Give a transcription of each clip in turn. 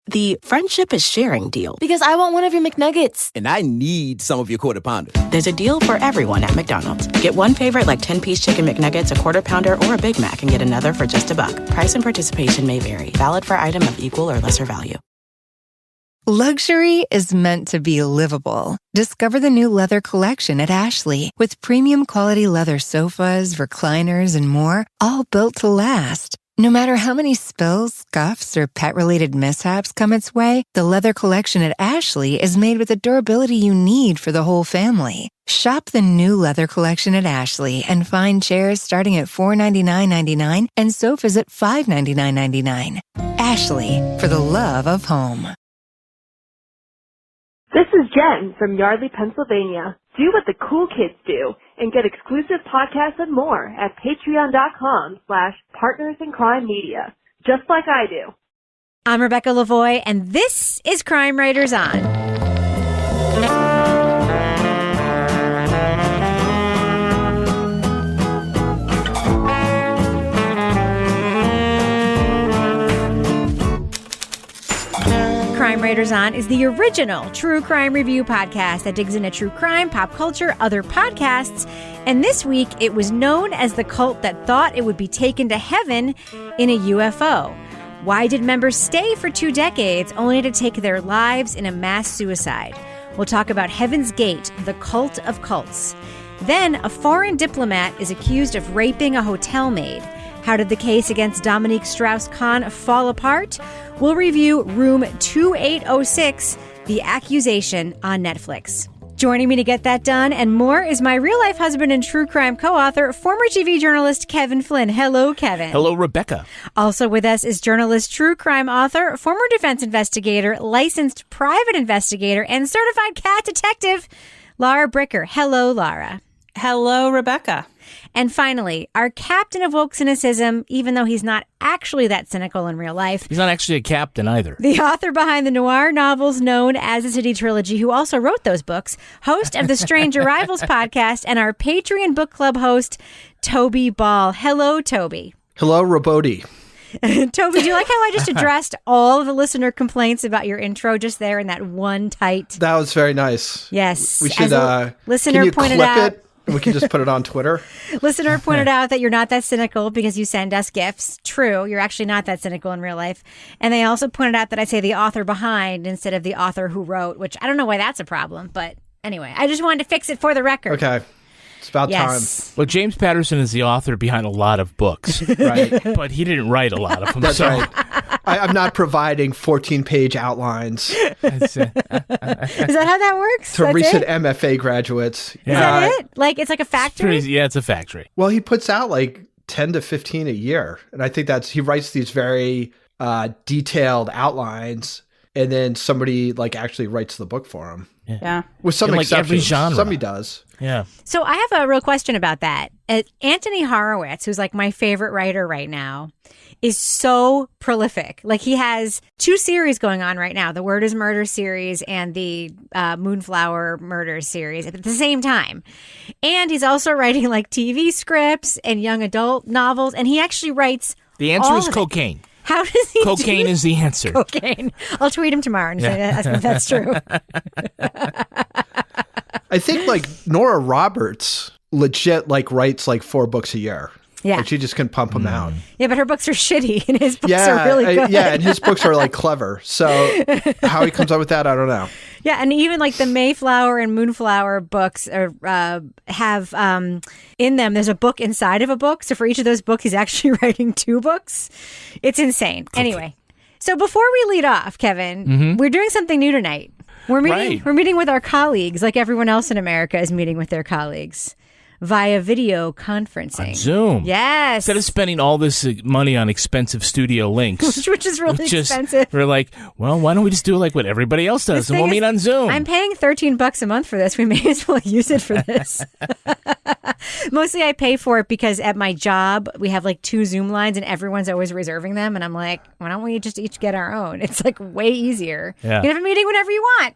the friendship is sharing deal. Because I want one of your McNuggets. And I need some of your Quarter Pounder. There's a deal for everyone at McDonald's. Get one favorite like 10-piece chicken McNuggets, a Quarter Pounder, or a Big Mac, and get another for just $1. Price and participation may vary. Valid for item of equal or lesser value. Luxury is meant to be livable. Discover the new leather collection at Ashley with premium quality leather sofas, recliners, and more, all built to last. No matter how many spills, scuffs, or pet-related mishaps come its way, the leather collection at Ashley is made with the durability you need for the whole family. Shop the new leather collection at Ashley and find chairs starting at $499.99 and sofas at $599.99. Ashley, for the love of home. This is Jen from Yardley, Pennsylvania. Do what the cool kids do and get exclusive podcasts and more at patreon.com/partnersincrimemedia, just like I do. I'm Rebecca Lavoie, and this is Crime Writers On. Crime Writers On is the original true crime review podcast that digs into true crime, pop culture, other podcasts. And this week, it was known as the cult that thought it would be taken to heaven in a UFO. Why did members stay for 2 decades only to take their lives in a mass suicide? We'll talk about Heaven's Gate, the cult of cults. Then, a foreign diplomat is accused of raping a hotel maid. How did the case against Dominique Strauss-Kahn fall apart? We'll review Room 2806, The Accusation, on Netflix. Joining me to get that done and more is my real-life husband and true crime co-author, former TV journalist Kevin Flynn. Hello, Kevin. Hello, Rebecca. Also with us is journalist, true crime author, former defense investigator, licensed private investigator, and certified cat detective, Laura Bricker. Hello, Laura. Hello, Rebecca. And finally, our captain of woke cynicism, even though he's not actually that cynical in real life. He's not actually a captain either. The author behind the noir novels known as the City Trilogy, who also wrote those books, host of the Strange Arrivals podcast, and our Patreon book club host, Toby Ball. Hello, Toby. Hello, Roboti. Toby, do you like how I just addressed all of the listener complaints about your intro just there in that one tight? That was very nice. Yes. We should, listener can you pointed clip out. it? We can just put it on Twitter. Listener pointed out that you're not that cynical because you send us gifts. True, you're actually not that cynical in real life. And they also pointed out that I say the author behind instead of the author who wrote, which I don't know why that's a problem. But anyway, I just wanted to fix it for the record. Okay. It's about time. Well, James Patterson is the author behind a lot of books. Right. But he didn't write a lot of them. That's right. I'm not providing 14-page outlines. Is that how that works? To That's recent it? MFA graduates. Is that it? Like, it's like a factory? It's a factory. Well, he puts out like 10 to 15 a year. And I think he writes these very detailed outlines, and then somebody like actually writes the book for him. Yeah. With some like every exceptions. genre. Somebody does. Yeah. So I have a real question about that. Anthony Horowitz, who's like my favorite writer right now, is so prolific. Like, he has 2 series going on right now, the Word is Murder series and the Moonflower Murder series at the same time. And he's also writing like TV scripts and young adult novels. And he actually writes The answer is cocaine. How does he Cocaine is the answer. Cocaine. I'll tweet him tomorrow and say ask him if that's true. I think like Nora Roberts legit like writes like 4 books a year. Yeah. Like, she just can pump them out. Yeah, but her books are shitty and his books are really good. Yeah, and his books are like clever. So how he comes up with that, I don't know. Yeah, and even like the Mayflower and Moonflower books have in them, there's a book inside of a book. So for each of those books, he's actually writing 2 books. It's insane. Anyway, so before we lead off, Kevin, we're doing something new tonight. We're meeting with our colleagues, like everyone else in America is meeting with their colleagues via video conferencing. On Zoom. Yes. Instead of spending all this money on expensive studio links. which is really expensive. We're like, well, why don't we just do like what everybody else does and we'll meet on Zoom? I'm paying $13 a month for this. We may as well use it for this. Mostly I pay for it because at my job, we have like 2 Zoom lines and everyone's always reserving them. And I'm like, why don't we just each get our own? It's like way easier. Yeah. You can have a meeting whenever you want.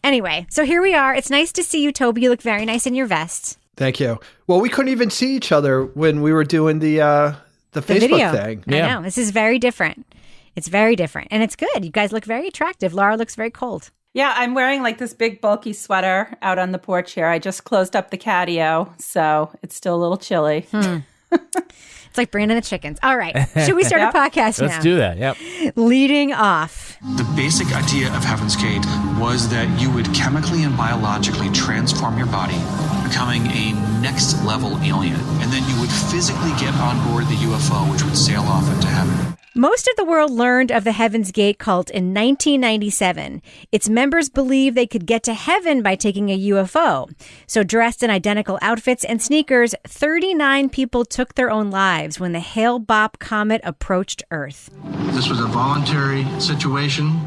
Anyway, so here we are. It's nice to see you, Toby. You look very nice in your vest. Thank you. Well, we couldn't even see each other when we were doing the Facebook video thing. I know. This is very different. It's very different. And it's good. You guys look very attractive. Laura looks very cold. Yeah, I'm wearing like this big bulky sweater out on the porch here. I just closed up the catio, so it's still a little chilly. It's like Brandon the chickens. All right. Should we start a podcast now? Let's do that. Yep. Leading off. The basic idea of Heaven's Gate was that you would chemically and biologically transform your body, becoming a next level alien. And then you would physically get on board the UFO, which would sail off into heaven. Most of the world learned of the Heaven's Gate cult in 1997. Its members believed they could get to heaven by taking a UFO. So dressed in identical outfits and sneakers, 39 people took their own lives when the Hale-Bopp comet approached Earth. This was a voluntary situation.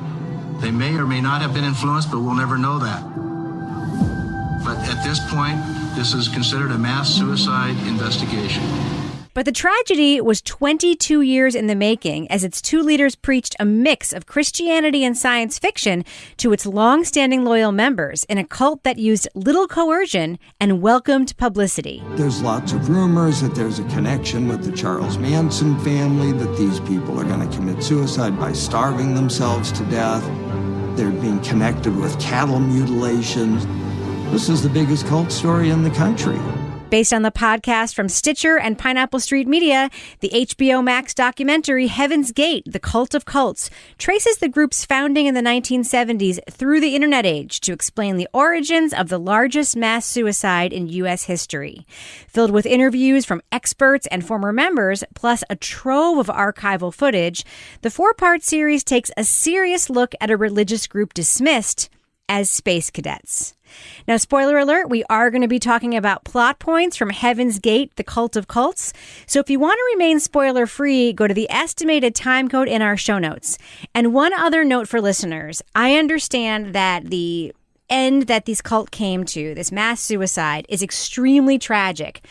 They may or may not have been influenced, but we'll never know that. But at this point, this is considered a mass suicide investigation. But the tragedy was 22 years in the making, as its two leaders preached a mix of Christianity and science fiction to its long-standing loyal members in a cult that used little coercion and welcomed publicity. There's lots of rumors that there's a connection with the Charles Manson family, that these people are going to commit suicide by starving themselves to death. They're being connected with cattle mutilations. This is the biggest cult story in the country. Based on the podcast from Stitcher and Pineapple Street Media, the HBO Max documentary Heaven's Gate, The Cult of Cults, traces the group's founding in the 1970s through the internet age to explain the origins of the largest mass suicide in U.S. history. Filled with interviews from experts and former members, plus a trove of archival footage, the four-part series takes a serious look at a religious group dismissed as space cadets. Now, spoiler alert, we are going to be talking about plot points from Heaven's Gate, The Cult of Cults. So if you want to remain spoiler-free, go to the estimated time code in our show notes. And one other note for listeners, I understand that the end that this cult came to, this mass suicide, is extremely tragic.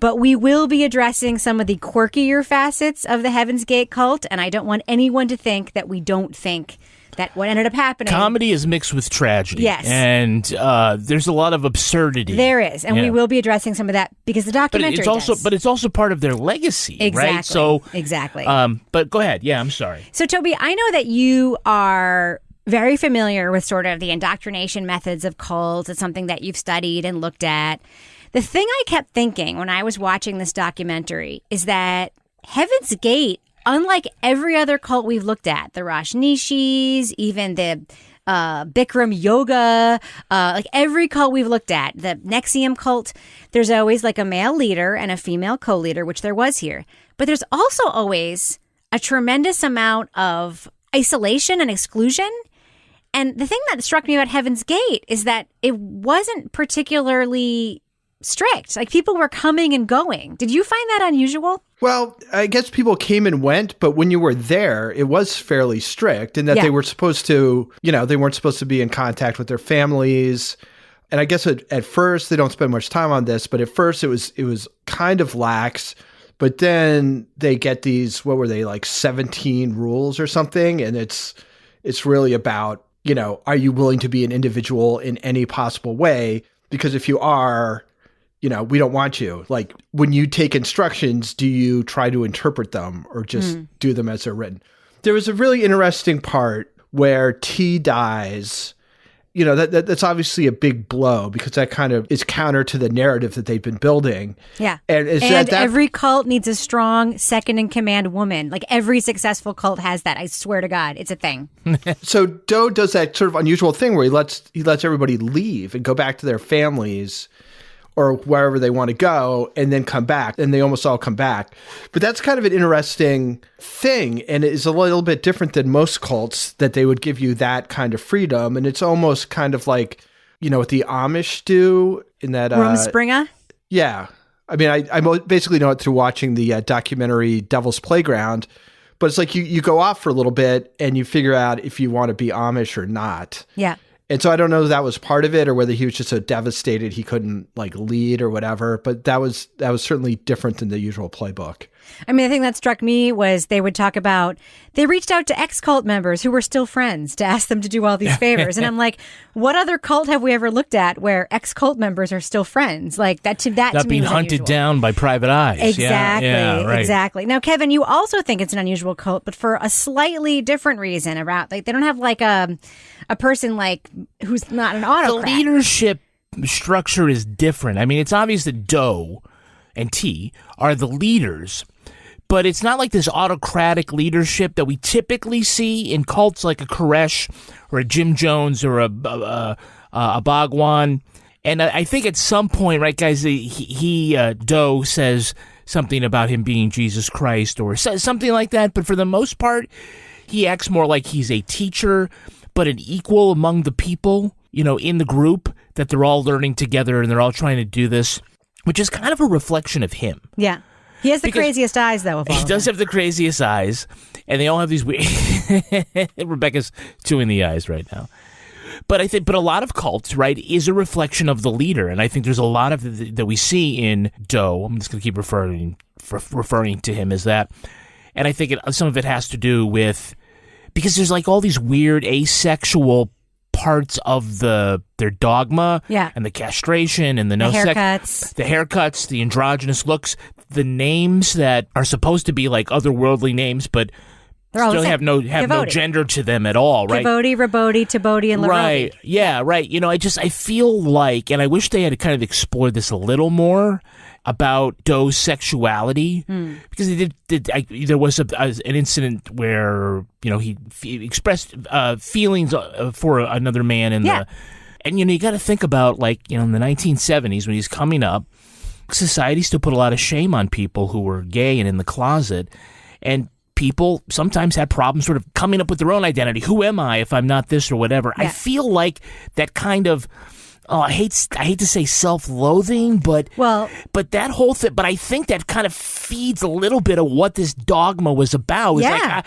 But we will be addressing some of the quirkier facets of the Heaven's Gate cult, and I don't want anyone to think that we don't think that what ended up happening. Comedy is mixed with tragedy. Yes. And there's a lot of absurdity. There is. And we will be addressing some of that because the documentary But it's also part of their legacy, exactly, right? So exactly. But go ahead. Yeah, I'm sorry. So, Toby, I know that you are very familiar with sort of the indoctrination methods of cults. It's something that you've studied and looked at. The thing I kept thinking when I was watching this documentary is that Heaven's Gate, unlike every other cult we've looked at, the Rajneeshis, even the Bikram yoga, like every cult we've looked at, the Nexium cult, there's always like a male leader and a female co-leader, which there was here. But there's also always a tremendous amount of isolation and exclusion. And the thing that struck me about Heaven's Gate is that it wasn't particularly strict. Like people were coming and going. Did you find that unusual? Well, I guess people came and went, but when you were there, it was fairly strict in that they were supposed to, they weren't supposed to be in contact with their families. And I guess at first, they don't spend much time on this, but at first it was kind of lax. But then they get these, what were they, like 17 rules or something? And it's really about, are you willing to be an individual in any possible way? Because if you are, we don't want you. Like when you take instructions, do you try to interpret them or just do them as they're written? There was a really interesting part where T dies. That's obviously a big blow because that kind of is counter to the narrative that they've been building. Yeah. And every cult needs a strong second in command woman. Like every successful cult has that. I swear to God, it's a thing. So Doe does that sort of unusual thing where he lets everybody leave and go back to their families or wherever they want to go, and then come back. And they almost all come back. But that's kind of an interesting thing, and it is a little bit different than most cults that they would give you that kind of freedom. And it's almost kind of like, what the Amish do in that... Rumspringa? Yeah. I mean, I basically know it through watching the documentary Devil's Playground. But it's like you go off for a little bit, and you figure out if you want to be Amish or not. Yeah. And so I don't know if that was part of it or whether he was just so devastated he couldn't like lead or whatever. But that was certainly different than the usual playbook. I mean, the thing that struck me was they would talk about, they reached out to ex-cult members who were still friends to ask them to do all these favors. And I'm like, what other cult have we ever looked at where ex-cult members are still friends? Like that to Not me being was hunted unusual. down by private eyes. Exactly. Yeah, right. Exactly. Now, Kevin, you also think it's an unusual cult, but for a slightly different reason. Around, like, they don't have like a person like who's not an autocrat. The leadership structure is different. I mean, it's obvious that Doe and T are the leaders, but it's not like this autocratic leadership that we typically see in cults like a Koresh or a Jim Jones or a Bhagwan. And I think at some point, right, guys, Doe says something about him being Jesus Christ or says something like that. But for the most part, he acts more like he's a teacher, but an equal among the people, in the group, that they're all learning together and they're all trying to do this, which is kind of a reflection of him. Yeah. He has the craziest eyes, though. He does have the craziest eyes, and they all have these weird... Rebecca's chewing the eyes right now. But a lot of cults, right, is a reflection of the leader, and I think there's a lot of that we see in Doe. I'm just going to keep referring to him as that, and I think some of it has to do with, because there's like all these weird asexual parts of their dogma, and the castration and the haircuts, the androgynous looks, the names that are supposed to be like otherworldly names, but still have no gender to them at all, right? Kivoti, Raboti, Taboti, and Laroti. Right, yeah, right. I feel like, and I wish they had kind of explored this a little more about Doe's sexuality, because there was an incident where he expressed feelings for another man and you got to think about, like, in the 1970s when he's coming up, society still put a lot of shame on people who were gay and in the closet, and people sometimes had problems sort of coming up with their own identity. Who am I if I'm not this or whatever? Yeah. I feel like that kind of, I hate to say self-loathing, but that whole thing. But I think that kind of feeds a little bit of what this dogma was about. It was like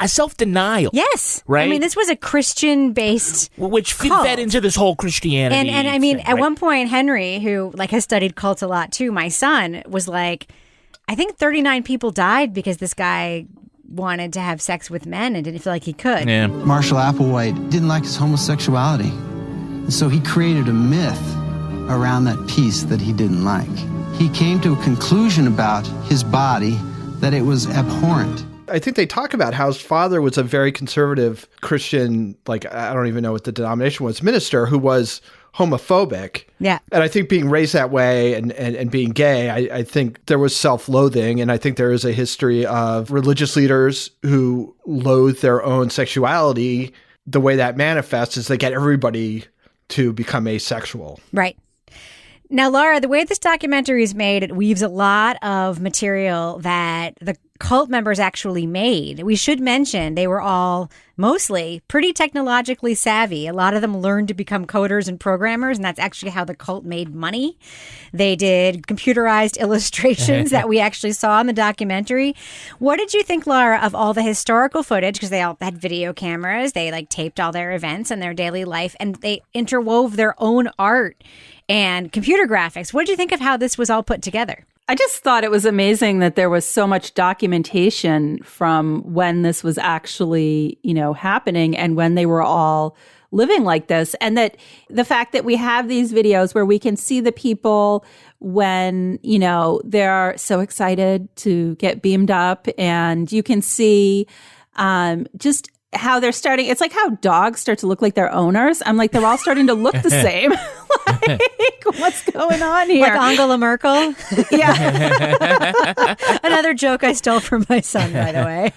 a self-denial. Yes, right. I mean, this was a Christian-based, which fed into this whole Christianity. And I mean, thing, at right? one point, Henry, who has studied cults a lot too, my son, was like, I think 39 people died because this guy wanted to have sex with men and didn't feel like he could. Yeah. Marshall Applewhite didn't like his homosexuality. So he created a myth around that piece that he didn't like. He came to a conclusion about his body that it was abhorrent. I think they talk about how his father was a very conservative Christian, like, I don't even know what the denomination was, minister who was homophobic. Yeah. And I think being raised that way and being gay, I think there was self-loathing. And I think there is a history of religious leaders who loathe their own sexuality. The way that manifests is they get everybody to become asexual. Right. Now, Laura, the way this documentary is made, it weaves a lot of material that the cult members actually made. We should mention they were all mostly pretty technologically savvy. A lot of them learned to become coders and programmers, and that's actually how the cult made money. They did computerized illustrations that we actually saw in the documentary. What did you think, Laura, of all the historical footage? Because they all had video cameras. They taped all their events and their daily life, and they interwove their own art and computer graphics. What did you think of how this was all put together? I just thought it was amazing that there was so much documentation from when this was actually, happening and when they were all living like this. And that the fact that we have these videos where we can see the people when, they're so excited to get beamed up, and you can see just how they're starting. It's like how dogs start to look like their owners. I'm like, they're all starting to look the same. Like, what's going on here? Like Angela Merkel? Yeah. Another joke I stole from my son, by the way.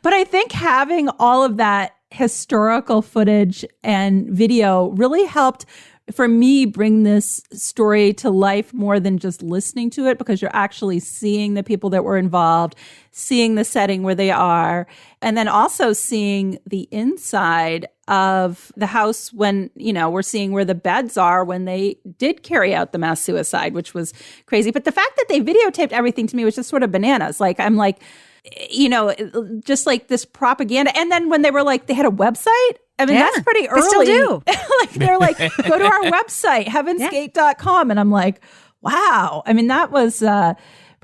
But I think having all of that historical footage and video really helped for me bring this story to life more than just listening to it, because you're actually seeing the people that were involved, seeing the setting where they are, and then also seeing the inside of the house when, we're seeing where the beds are when they did carry out the mass suicide, which was crazy. But the fact that they videotaped everything to me was just sort of bananas. Like, I'm like, just like this propaganda. And then when they were like, they had a website. I mean, that's pretty early. They still do. Like, they're like, go to our website, heavensgate.com. And I'm like, wow. I mean, that was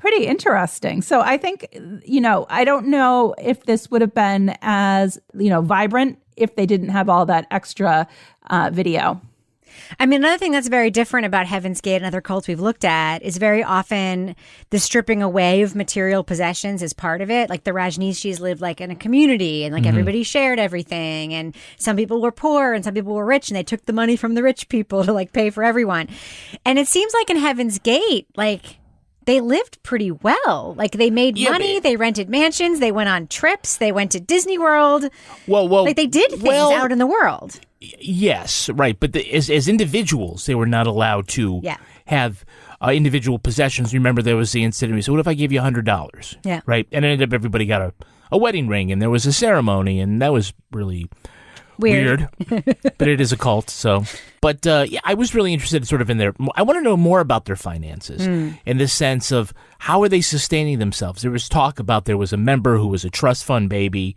pretty interesting. So I think, I don't know if this would have been as, vibrant if they didn't have all that extra video. I mean, another thing that's very different about Heaven's Gate and other cults we've looked at is very often the stripping away of material possessions is part of it. Like the Rajneeshis lived like in a community and like everybody shared everything. And some people were poor and some people were rich and they took the money from the rich people to like pay for everyone. And it seems like in Heaven's Gate, like they lived pretty well. Like they made money, they rented mansions, they went on trips, they went to Disney World. Well, like they did things out in the world. Yes, right. But as individuals, they were not allowed to have individual possessions. Remember, there was the incident. We said, what if I gave you $100? Yeah. Right. And it ended up everybody got a wedding ring and there was a ceremony. And that was really weird. But it is a cult. So, but I was really interested sort of in I want to know more about their finances in the sense of how are they sustaining themselves? There was talk about there was a member who was a trust fund baby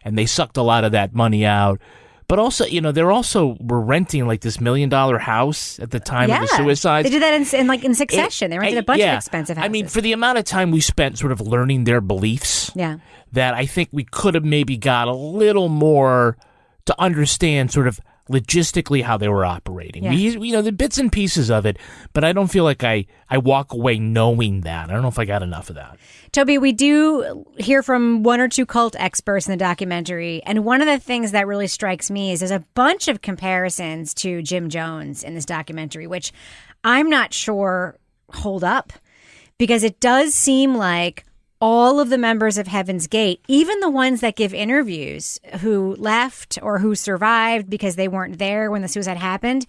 and they sucked a lot of that money out. But also, they're also were renting like this $1 million house at the time of the suicide. They did that in succession. They rented a bunch of expensive houses. I mean, for the amount of time we spent sort of learning their beliefs, that I think we could have maybe got a little more to understand sort of logistically how they were operating. The bits and pieces of it, but I don't feel like I walk away knowing that. I don't know if I got enough of that. Toby, we do hear from one or two cult experts in the documentary, and one of the things that really strikes me is there's a bunch of comparisons to Jim Jones in this documentary, which I'm not sure hold up, because it does seem like all of the members of Heaven's Gate, even the ones that give interviews who left or who survived because they weren't there when the suicide happened,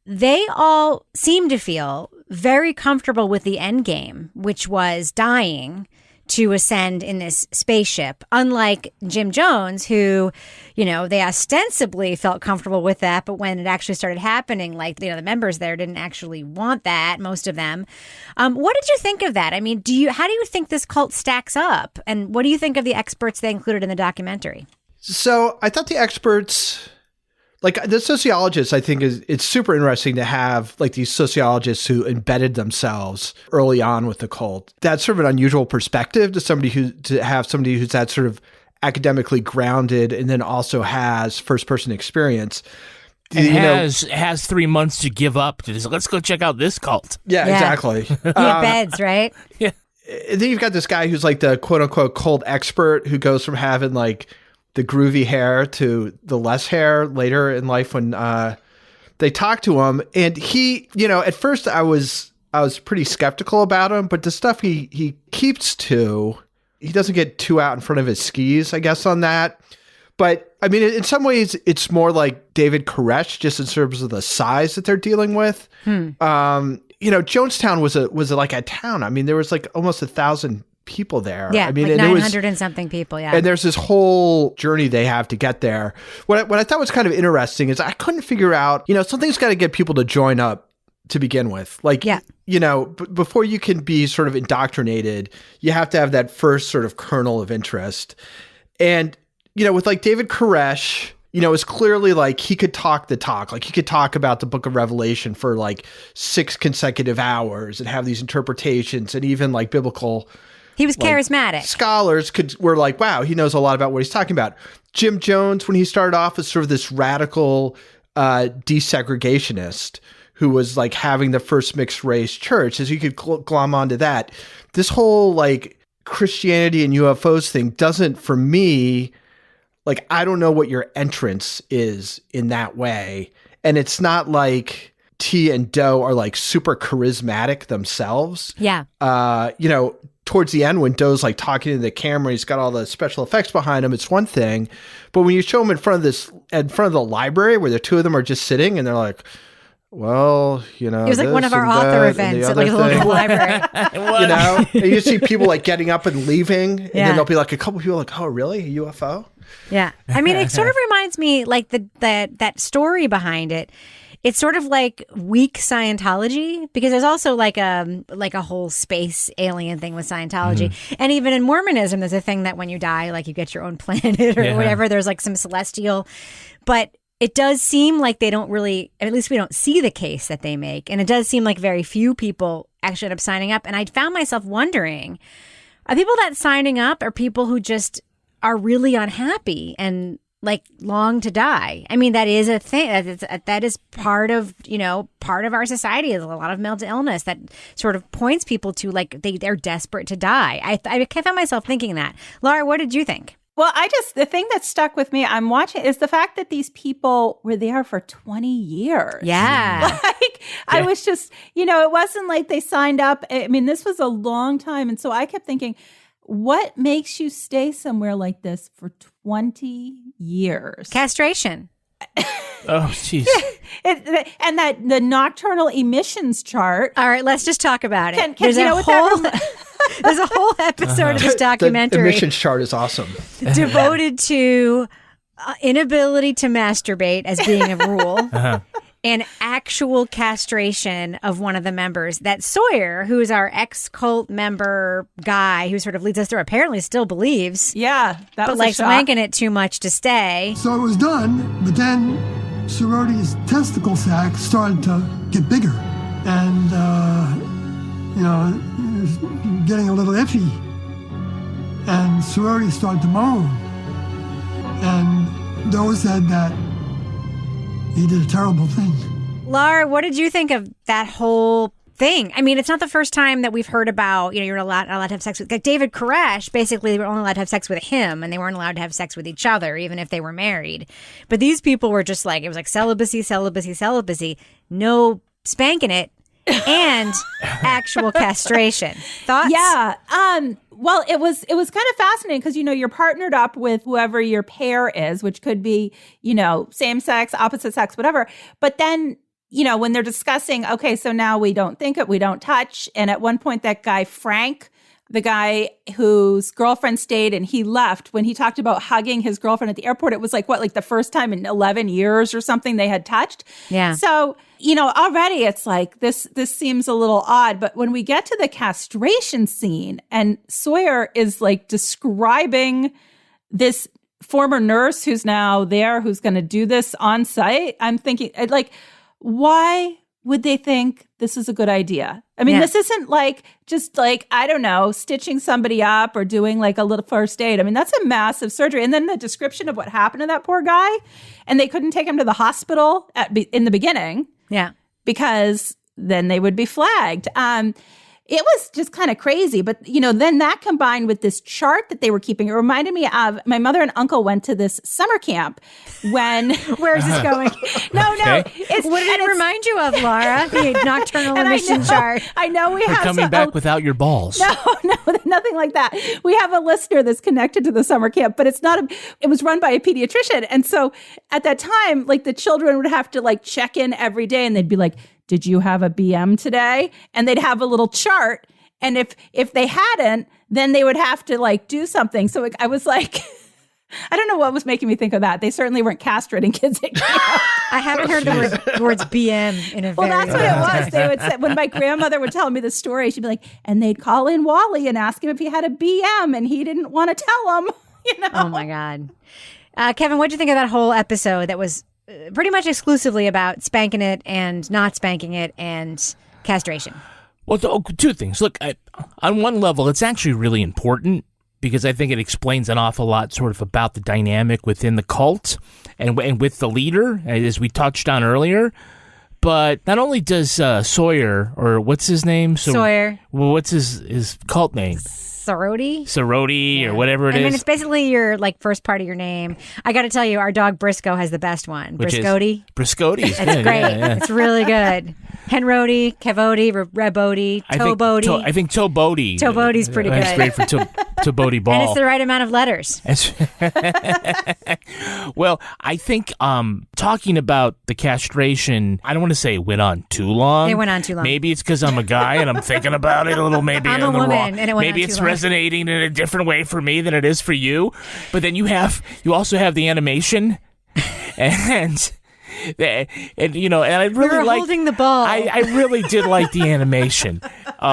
they all seem to feel very comfortable with the end game, which was dying to ascend in this spaceship. Unlike Jim Jones, who, they ostensibly felt comfortable with that, but when it actually started happening, the members there didn't actually want that, most of them. What did you think of that? I mean, how do you think this cult stacks up? And what do you think of the experts they included in the documentary? So I thought the experts, like the sociologists, I think it's super interesting to have like these sociologists who embedded themselves early on with the cult. That's sort of an unusual perspective to have somebody who's that sort of academically grounded and then also has first person experience. And has 3 months to give up to this. Let's go check out this cult. Yeah. Exactly. Beds, right? Yeah. And then you've got this guy who's like the quote unquote cult expert who goes from having like the groovy hair to the less hair later in life when they talk to him. And he, at first I was pretty skeptical about him, but the stuff he keeps to, he doesn't get too out in front of his skis, I guess, on that. But I mean, in some ways it's more like David Koresh, just in terms of the size that they're dealing with. Jonestown was like a town. I mean, there was like almost 1,000 people there. Yeah, I mean, like 900 and something people, yeah. And there's this whole journey they have to get there. What I thought was kind of interesting is I couldn't figure out, something's got to get people to join up to begin with. Like, before you can be sort of indoctrinated, you have to have that first sort of kernel of interest. And, with like David Koresh, it's clearly like he could talk the talk. Like he could talk about the Book of Revelation for like 6 consecutive hours and have these interpretations and even like biblical. He was charismatic. Scholars were like, wow, he knows a lot about what he's talking about. Jim Jones, when he started off, was sort of this radical desegregationist who was like having the first mixed race church, as you could glom onto that. This whole like Christianity and UFOs thing doesn't, for me, like, I don't know what your entrance is in that way. And it's not like T and Doe are like super charismatic themselves. Yeah. Towards the end when Doe's like talking to the camera, he's got all the special effects behind him. It's one thing, but when you show him in front of the library where the two of them are just sitting and they're like, well, it was like one of our author events at like a local library. And you see people like getting up and leaving, and then there'll be like a couple people like, oh, really? A UFO? Yeah. I mean, it sort of reminds me like that story behind it. It's sort of like weak Scientology, because there's also like a whole space alien thing with Scientology. And even in Mormonism, there's a thing that when you die, like you get your own planet or whatever. There's like some celestial, but it does seem like they don't really, at least we don't see the case that they make. And it does seem like very few people actually end up signing up. And I found myself wondering, are people that signing up are people who just are really unhappy and like long to die? I mean, that is a thing. That is part of our society is a lot of mental illness that sort of points people to like they're desperate to die. I found myself thinking that. Laura, what did you think? Well, the thing that stuck with me, I'm watching, is the fact that these people were there for 20 years. Yeah. I was just, it wasn't like they signed up. I mean, this was a long time. And so I kept thinking, what makes you stay somewhere like this for 20 years? Castration. Oh, jeez. And that the nocturnal emissions chart. All right, let's just talk about it. There's a whole episode of this documentary. The emissions chart is awesome. Devoted to inability to masturbate as being a rule. And actual castration of one of the members. That Sawyer, who is our ex-cult member guy who sort of leads us through, apparently still believes. Yeah, that but was likes wanking it too much to stay. So it was done, but then Sorority's testicle sac started to get bigger. And, it was getting a little iffy. And Sorority started to moan. And those said that he did a terrible thing. Laura, what did you think of that whole thing? I mean, it's not the first time that we've heard about, you're not allowed to have sex with, like David Koresh, basically they were only allowed to have sex with him and they weren't allowed to have sex with each other, even if they were married. But these people were just like, it was like celibacy, no spanking it, and actual castration. Thoughts? Yeah. Well, it was kind of fascinating because, you're partnered up with whoever your pair is, which could be, same sex, opposite sex, whatever. But then, when they're discussing, okay, so now we don't think it, we don't touch. And at one point, that guy, Frank, the guy whose girlfriend stayed and he left, when he talked about hugging his girlfriend at the airport, it was like the first time in 11 years or something they had touched. Yeah. So, already it's like this seems a little odd. But when we get to the castration scene and Sawyer is like describing this former nurse who's now there, who's going to do this on site, I'm thinking like, why would they think this is a good idea? I mean, This isn't just I don't know, stitching somebody up or doing like a little first aid. I mean, that's a massive surgery. And then the description of what happened to that poor guy, and they couldn't take him to the hospital in the beginning. Yeah. Because then they would be flagged. It was just kind of crazy. But, then that combined with this chart that they were keeping, it reminded me of my mother and uncle went to this summer camp when... Where is this going? No. What did it remind you of, Laura? The nocturnal emission chart. I know we have... coming back without your balls. No, nothing like that. We have a listener that's connected to the summer camp, but it was run by a pediatrician. And so at that time, the children would have to check in every day and they'd be like, did you have a BM today? And they'd have a little chart. And if they hadn't, then they would have to do something. So I was like, I don't know what was making me think of that. They certainly weren't castrating kids at camp. I haven't heard the words BM in a very that's what it was. They would say, when my grandmother would tell me the story, she'd be like, and they'd call in Wally and ask him if he had a BM and he didn't want to tell them, Oh my God. Kevin, what did you think of that whole episode that was pretty much exclusively about spanking it and not spanking it and castration? Well, two things. Look, on one level, it's actually really important because I think it explains an awful lot sort of about the dynamic within the cult and with the leader, as we touched on earlier. But not only does Sawyer, or what's his name? Sawyer. Well, what's his cult name? Sorority, or whatever it is. I mean, it's basically your first part of your name. I got to tell you, our dog Briscoe has the best one. Briscotti. Briscotti. It's great. Yeah. It's really good. Henrody, Kevody, Rebody, Tobody. I think Tobody. Tobody's pretty good. That's great for Tobody ball. And it's the right amount of letters. Well, I think talking about the castration, I don't want to say it went on too long. It went on too long. Maybe it's because I'm a guy and I'm thinking about it a little. Maybe I'm a woman, and it went maybe on it's too long. resonating in a different way for me than it is for you. But then you also have the animation, and I really like holding the ball. I really did like the animation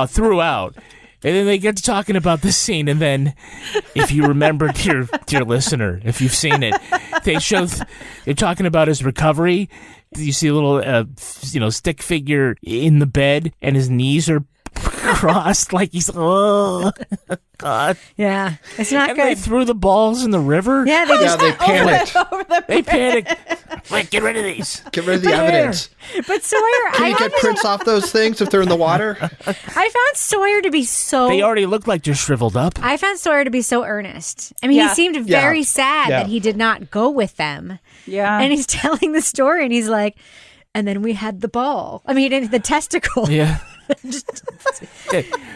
throughout. And then they get to talking about this scene, and then, if you remember, dear listener, if you've seen it, they're talking about his recovery. You see a little, stick figure in the bed, and his knees are crossed like he's, oh, God. Yeah, it's not and good. They threw the balls in the river. Yeah, they just they panicked. They panicked. Wait, get rid of these. Get rid of the evidence. But Sawyer, Can you get prints off those things if they're in the water? I found Sawyer to be so... They already look like they're shriveled up. I found Sawyer to be so earnest. I mean, he seemed very sad Yeah. that he did not go with them. Yeah. And he's telling the story, and he's like, and then we had the ball. I mean, the testicle. Yeah.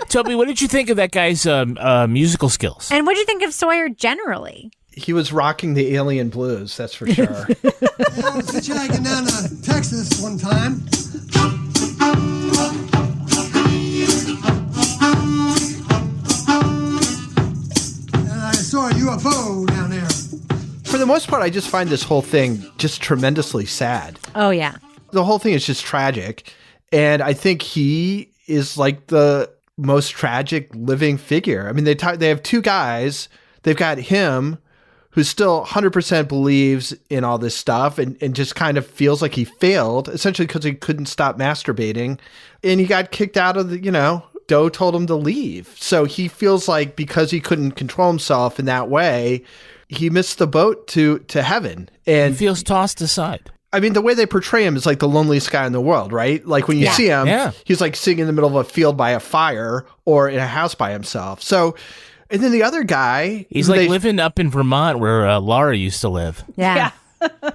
Toby, what did you think of that guy's musical skills? And what did you think of Sawyer generally? He was rocking the alien blues, that's for sure. I was hitchhiking down to Texas one time. And I saw a UFO down there. For the most part, I just find this whole thing just tremendously sad. Oh, yeah. The whole thing is just tragic. And I think he is like the most tragic living figure. I mean, they have two guys. They've got him, who still 100% believes in all this stuff and just kind of feels like he failed, essentially because he couldn't stop masturbating. And he got kicked out of the, Doe told him to leave. So he feels like because he couldn't control himself in that way, he missed the boat to heaven. And he feels tossed aside. I mean, the way they portray him is like the loneliest guy in the world, right? Like when you see him, he's like sitting in the middle of a field by a fire or in a house by himself. So, and then the other guy... He's like living up in Vermont where Laura used to live. Yeah.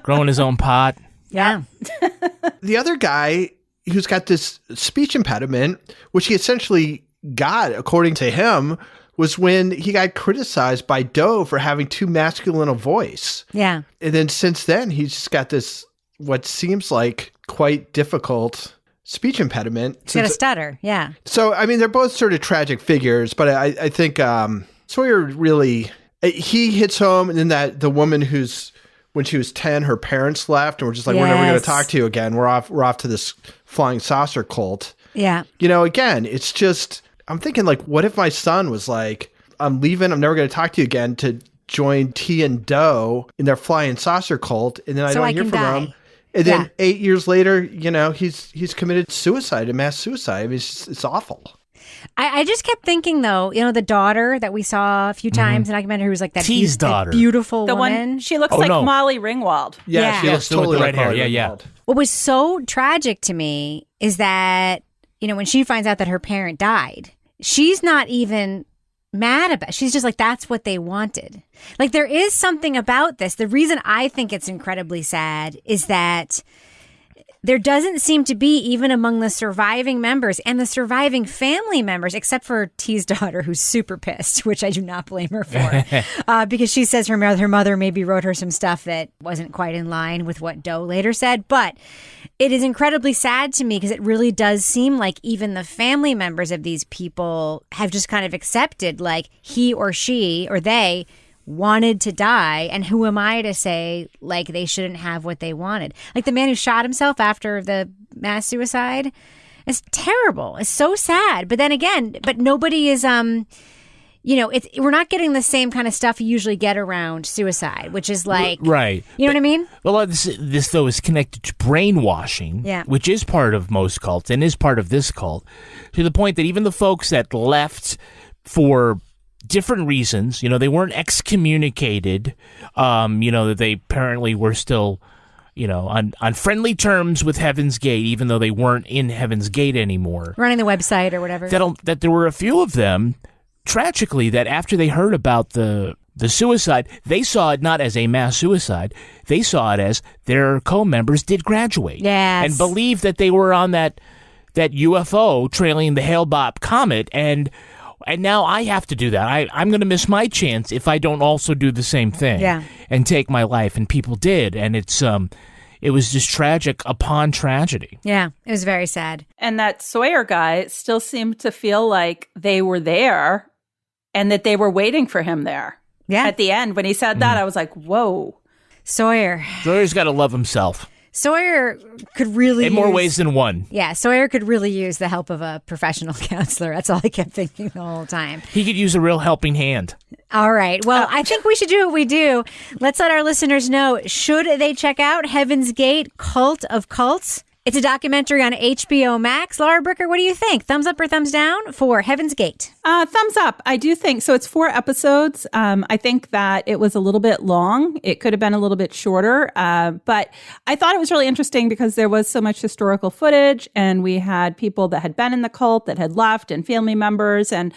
Growing his own pot. Yeah. The other guy who's got this speech impediment, which he essentially got, according to him, was when he got criticized by Doe for having too masculine a voice. Yeah. And then since then, he's just got this, what seems like quite difficult speech impediment. He's got a stutter, yeah. So, I mean, they're both sort of tragic figures, but I think Sawyer really, he hits home, and then the woman who's, when she was 10, her parents left, and we're just like, we're never going to talk to you again. We're off to this flying saucer cult. Yeah. Again, it's just, I'm thinking like, what if my son was like, I'm leaving, I'm never going to talk to you again, to join T and Doe in their flying saucer cult, and then I don't hear from him. And then 8 years later, he's committed suicide, a mass suicide. I mean, it's awful. I just kept thinking, though, the daughter that we saw a few times in the documentary, who was like that T's daughter, beautiful the woman. One, she looks like Molly Ringwald. Yeah, she looks totally like Molly Ringwald. What was so tragic to me is that, when she finds out that her parent died, she's not even mad about it. She's just like, that's what they wanted. Like, there is something about this. The reason I think it's incredibly sad is that there doesn't seem to be, even among the surviving members and the surviving family members, except for T's daughter, who's super pissed, which I do not blame her for, because she says her mother maybe wrote her some stuff that wasn't quite in line with what Doe later said. But it is incredibly sad to me because it really does seem like even the family members of these people have just kind of accepted, like, he or she or they wanted to die, and who am I to say like they shouldn't have what they wanted? Like the man who shot himself after the mass suicide, it's terrible. It's so sad. But then again, nobody is we're not getting the same kind of stuff you usually get around suicide, which is like, right. You know what I mean? Well, this though is connected to brainwashing, which is part of most cults and is part of this cult, to the point that even the folks that left for different reasons, they weren't excommunicated, that they apparently were still, on friendly terms with Heaven's Gate, even though they weren't in Heaven's Gate anymore. Running the website or whatever. That there were a few of them, tragically, that after they heard about the suicide, they saw it not as a mass suicide. They saw it as their co-members did graduate. Yes. And believed that they were on that UFO trailing the Hale-Bopp comet, and now I have to do that. I'm going to miss my chance if I don't also do the same thing and take my life. And people did. And it was just tragic upon tragedy. Yeah, it was very sad. And that Sawyer guy still seemed to feel like they were there and that they were waiting for him there. Yeah. At the end, when he said that, I was like, whoa. Sawyer's got to love himself. Sawyer could really in more ways than one. Yeah, Sawyer could really use the help of a professional counselor. That's all I kept thinking the whole time. He could use a real helping hand. All right. Well, I think we should do what we do. Let's let our listeners know, should they check out Heaven's Gate, Cult of Cults? It's a documentary on HBO Max. Laura Bricker, what do you think? Thumbs up or thumbs down for Heaven's Gate? Thumbs up. I do think so. It's 4 episodes. I think that it was a little bit long. It could have been a little bit shorter. But I thought it was really interesting because there was so much historical footage, and we had people that had been in the cult that had left, and family members, and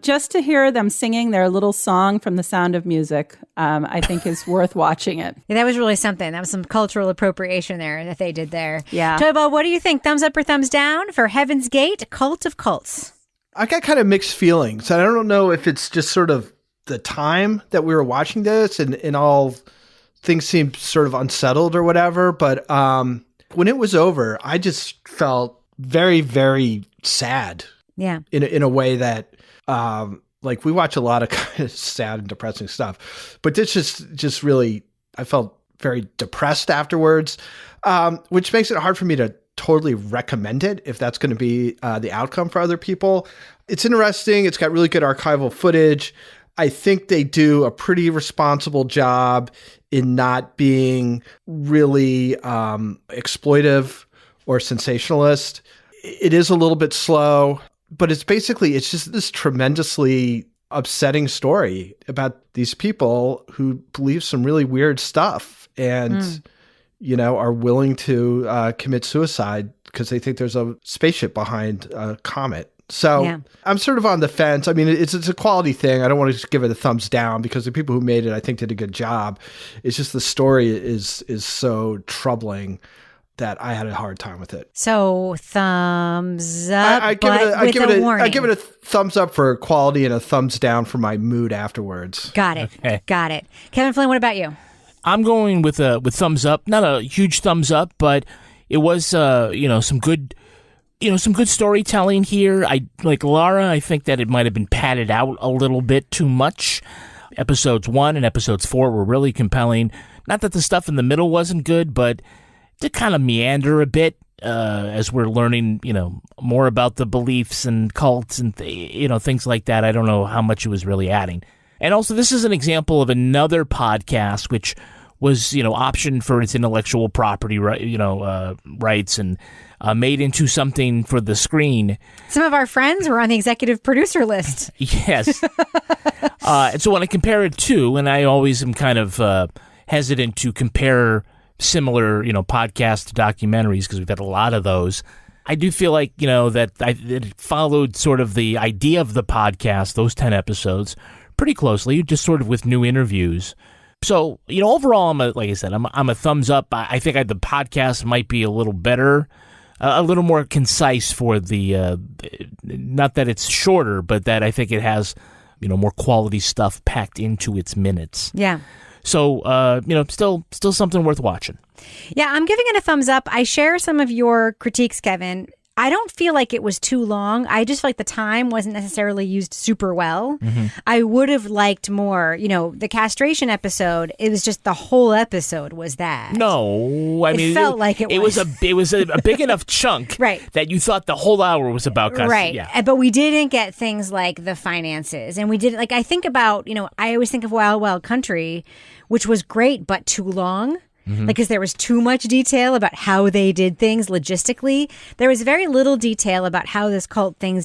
just to hear them singing their little song from The Sound of Music, I think is worth watching it. Yeah, that was really something. That was some cultural appropriation there that they did there. Yeah. Tobo, what do you think? Thumbs up or thumbs down for Heaven's Gate, Cult of Cults? I got kind of mixed feelings. I don't know if it's just sort of the time that we were watching this and all things seemed sort of unsettled or whatever. But when it was over, I just felt very, very sad. Yeah. In a way that, like, we watch a lot of kind of sad and depressing stuff, but this just really, I felt very depressed afterwards, which makes it hard for me to totally recommend it if that's going to be the outcome for other people. It's interesting. It's got really good archival footage. I think they do a pretty responsible job in not being really exploitive or sensationalist. It is a little bit slow, but it's just this tremendously upsetting story about these people who believe some really weird stuff and, are willing to commit suicide because they think there's a spaceship behind a comet. So I'm sort of on the fence. I mean, it's a quality thing. I don't want to just give it a thumbs down because the people who made it, I think, did a good job. It's just the story is so troubling that I had a hard time with it. So thumbs up, I give it a thumbs up for quality and a thumbs down for my mood afterwards. Got it. Okay. Got it. Kevin Flynn, what about you? I'm going with thumbs up. Not a huge thumbs up, but it was some good storytelling here. I like Laura. I think that it might have been padded out a little bit too much. Episodes 1 and episodes 4 were really compelling. Not that the stuff in the middle wasn't good, but to kind of meander a bit as we're learning, more about the beliefs and cults and things like that. I don't know how much it was really adding. And also, this is an example of another podcast which was, optioned for its intellectual property, rights and made into something for the screen. Some of our friends were on the executive producer list. Yes. And so when I compare it to, and I always am kind of hesitant to compare similar, podcast documentaries because we've had a lot of those. I do feel like, that it followed sort of the idea of the podcast, those 10 episodes, pretty closely, just sort of with new interviews. So, overall, like I said, I'm a thumbs up. I think the podcast might be a little better, a little more concise for the, not that it's shorter, but that I think it has, more quality stuff packed into its minutes. Yeah. So, still something worth watching. Yeah, I'm giving it a thumbs up. I share some of your critiques, Kevin. I don't feel like it was too long. I just feel like the time wasn't necessarily used super well. Mm-hmm. I would have liked more, the castration episode. It was just the whole episode was that. No, I mean, it felt like it was a big enough chunk right. that you thought the whole hour was about castration. Right. Yeah. But we didn't get things like the finances. And we did, I think about, I always think of Wild Wild Country, which was great, but too long. Mm-hmm. Because there was too much detail about how they did things logistically. There was very little detail about how this cult did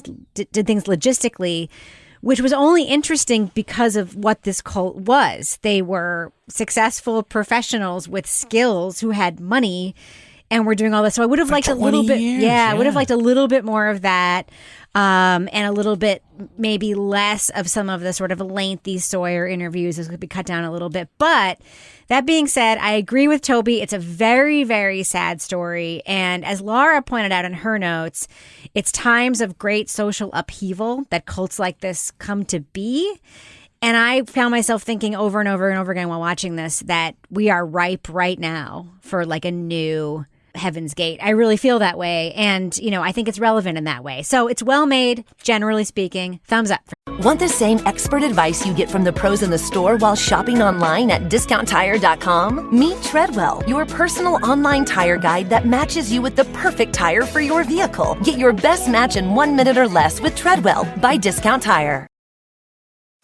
things logistically, which was only interesting because of what this cult was. They were successful professionals with skills who had money and were doing all this. So I would have liked a little bit. I would have liked a little bit more of that. And a little bit, maybe less of some of the sort of lengthy Sawyer interviews. This could be cut down a little bit. But that being said, I agree with Toby. It's a very, very sad story. And as Laura pointed out in her notes, it's times of great social upheaval that cults like this come to be. And I found myself thinking over and over and over again while watching this that we are ripe right now for a new Heaven's Gate. I really feel that way. And, I think it's relevant in that way. So it's well made, generally speaking. Thumbs up. Want the same expert advice you get from the pros in the store while shopping online at DiscountTire.com? Meet Treadwell, your personal online tire guide that matches you with the perfect tire for your vehicle. Get your best match in 1 minute or less with Treadwell by Discount Tire.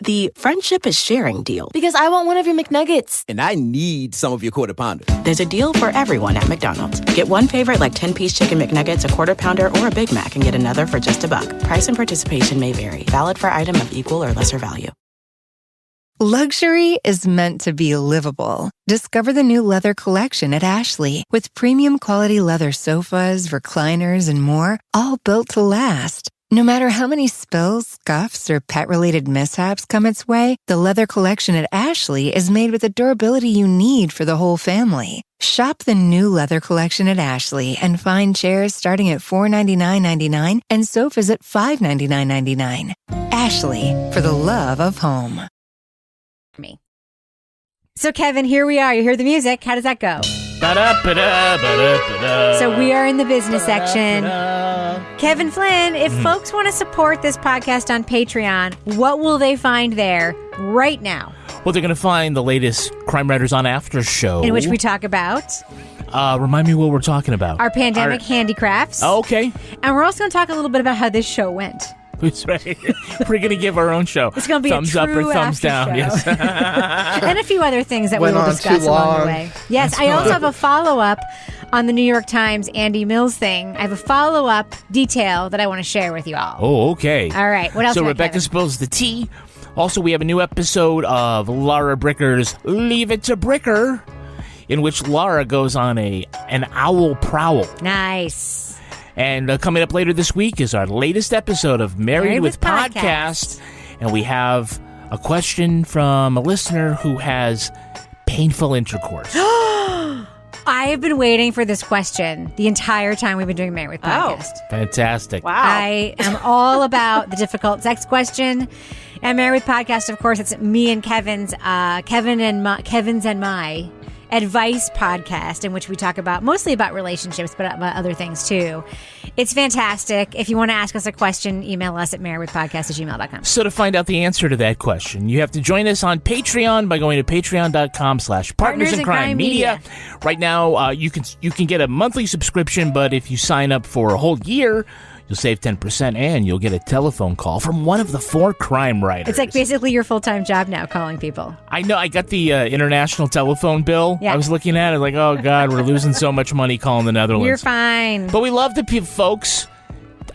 the friendship is sharing deal. Because I want one of your McNuggets. And I need some of your Quarter Pounder. There's a deal for everyone at McDonald's. Get one favorite like 10-piece chicken McNuggets, a Quarter Pounder, or a Big Mac and get another for just $1. Price and participation may vary. Valid for item of equal or lesser value. Luxury is meant to be livable. Discover the new leather collection at Ashley with premium quality leather sofas, recliners, and more, all built to last. No matter how many spills, scuffs, or pet-related mishaps come its way, the leather collection at Ashley is made with the durability you need for the whole family. Shop the new leather collection at Ashley and find chairs starting at $499.99 and sofas at $599.99. Ashley, for the love of home. Me. So, Kevin, here we are. You hear the music. How does that go? So we are in the business section. Kevin Flynn, if folks want to support this podcast on Patreon, what will they find there right now? Well, they're going to find the latest Crime Writers on After show. In which we talk about... remind me what we're talking about. Our pandemic handicrafts. Oh, okay. And we're also going to talk a little bit about how this show went. That's right. We're going to give our own show. It's going to be thumbs a up or thumbs down. show. Yes. And a few other things that we will discuss along the way. Yes, I also have a follow-up on the New York Times Andy Mills thing. I have a follow-up detail that I want to share with you all. Oh, okay. All right. What else? So Rebecca spills the tea. Also, we have a new episode of Laura Bricker's Leave It to Bricker, in which Laura goes on an owl prowl. Nice. And coming up later this week is our latest episode of Married with Podcast. And we have a question from a listener who has painful intercourse. I have been waiting for this question the entire time we've been doing Married with Podcast. Fantastic. Wow. I am all about the difficult sex question. And Married with Podcast, of course, it's me and Kevin's and my advice podcast, in which we talk about mostly about relationships, but about other things too. It's fantastic. If you want to ask us a question, email us at marriedwithpodcast@gmail.com. So to find out the answer to that question, you have to join us on Patreon by going to patreon.com/Partners in Crime Media. Right now, you can get a monthly subscription, but if you sign up for a whole year, you'll save 10% and you'll get a telephone call from one of the 4 crime writers. It's like basically your full-time job now, calling people. I know. I got the international telephone bill. Yeah. I was looking at it like, oh, God, we're losing so much money calling the Netherlands. You're fine. But we love the folks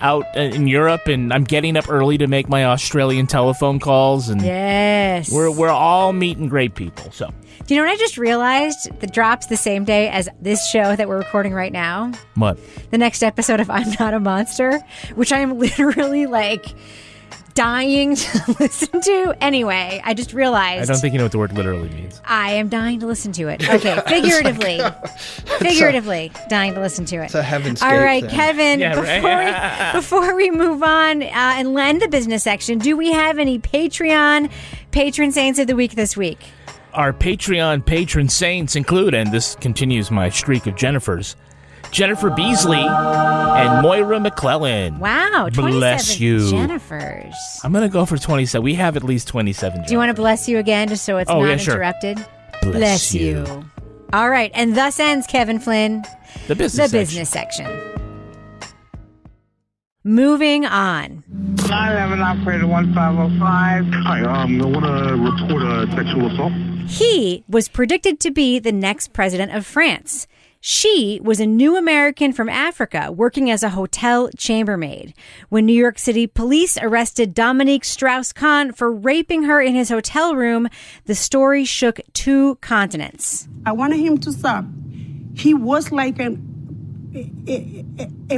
out in Europe, and I'm getting up early to make my Australian telephone calls. And yes. We're all meeting great people. So. Do you know what I just realized that drops the same day as this show that we're recording right now? What? The next episode of I'm Not a Monster, which I'm literally dying to listen to. Anyway, I just realized. I don't think you know what the word literally means. I am dying to listen to it. Okay, figuratively. Dying to listen to it. It's a Heaven's Gate All right, thing. Kevin, Yeah, before we move on and end the business section, do we have any Patreon patron saints of the week this week? Our Patreon patron saints include, and this continues my streak of Jennifers, Jennifer Beasley and Moira McClellan. Wow, 27 bless you. Jennifers. I'm going to go for 27. We have at least 27 Jennifers. Do you want to bless you again just so it's not interrupted? Sure. Bless you. All right, and thus ends, Kevin Flynn, the business section. Moving on. 911 operator 1505. Hi, I want to report a sexual assault. He was predicted to be the next president of France. She was a new American from Africa working as a hotel chambermaid. When New York City police arrested Dominique Strauss-Kahn for raping her in his hotel room, the story shook 2 continents. I wanted him to stop. He was like a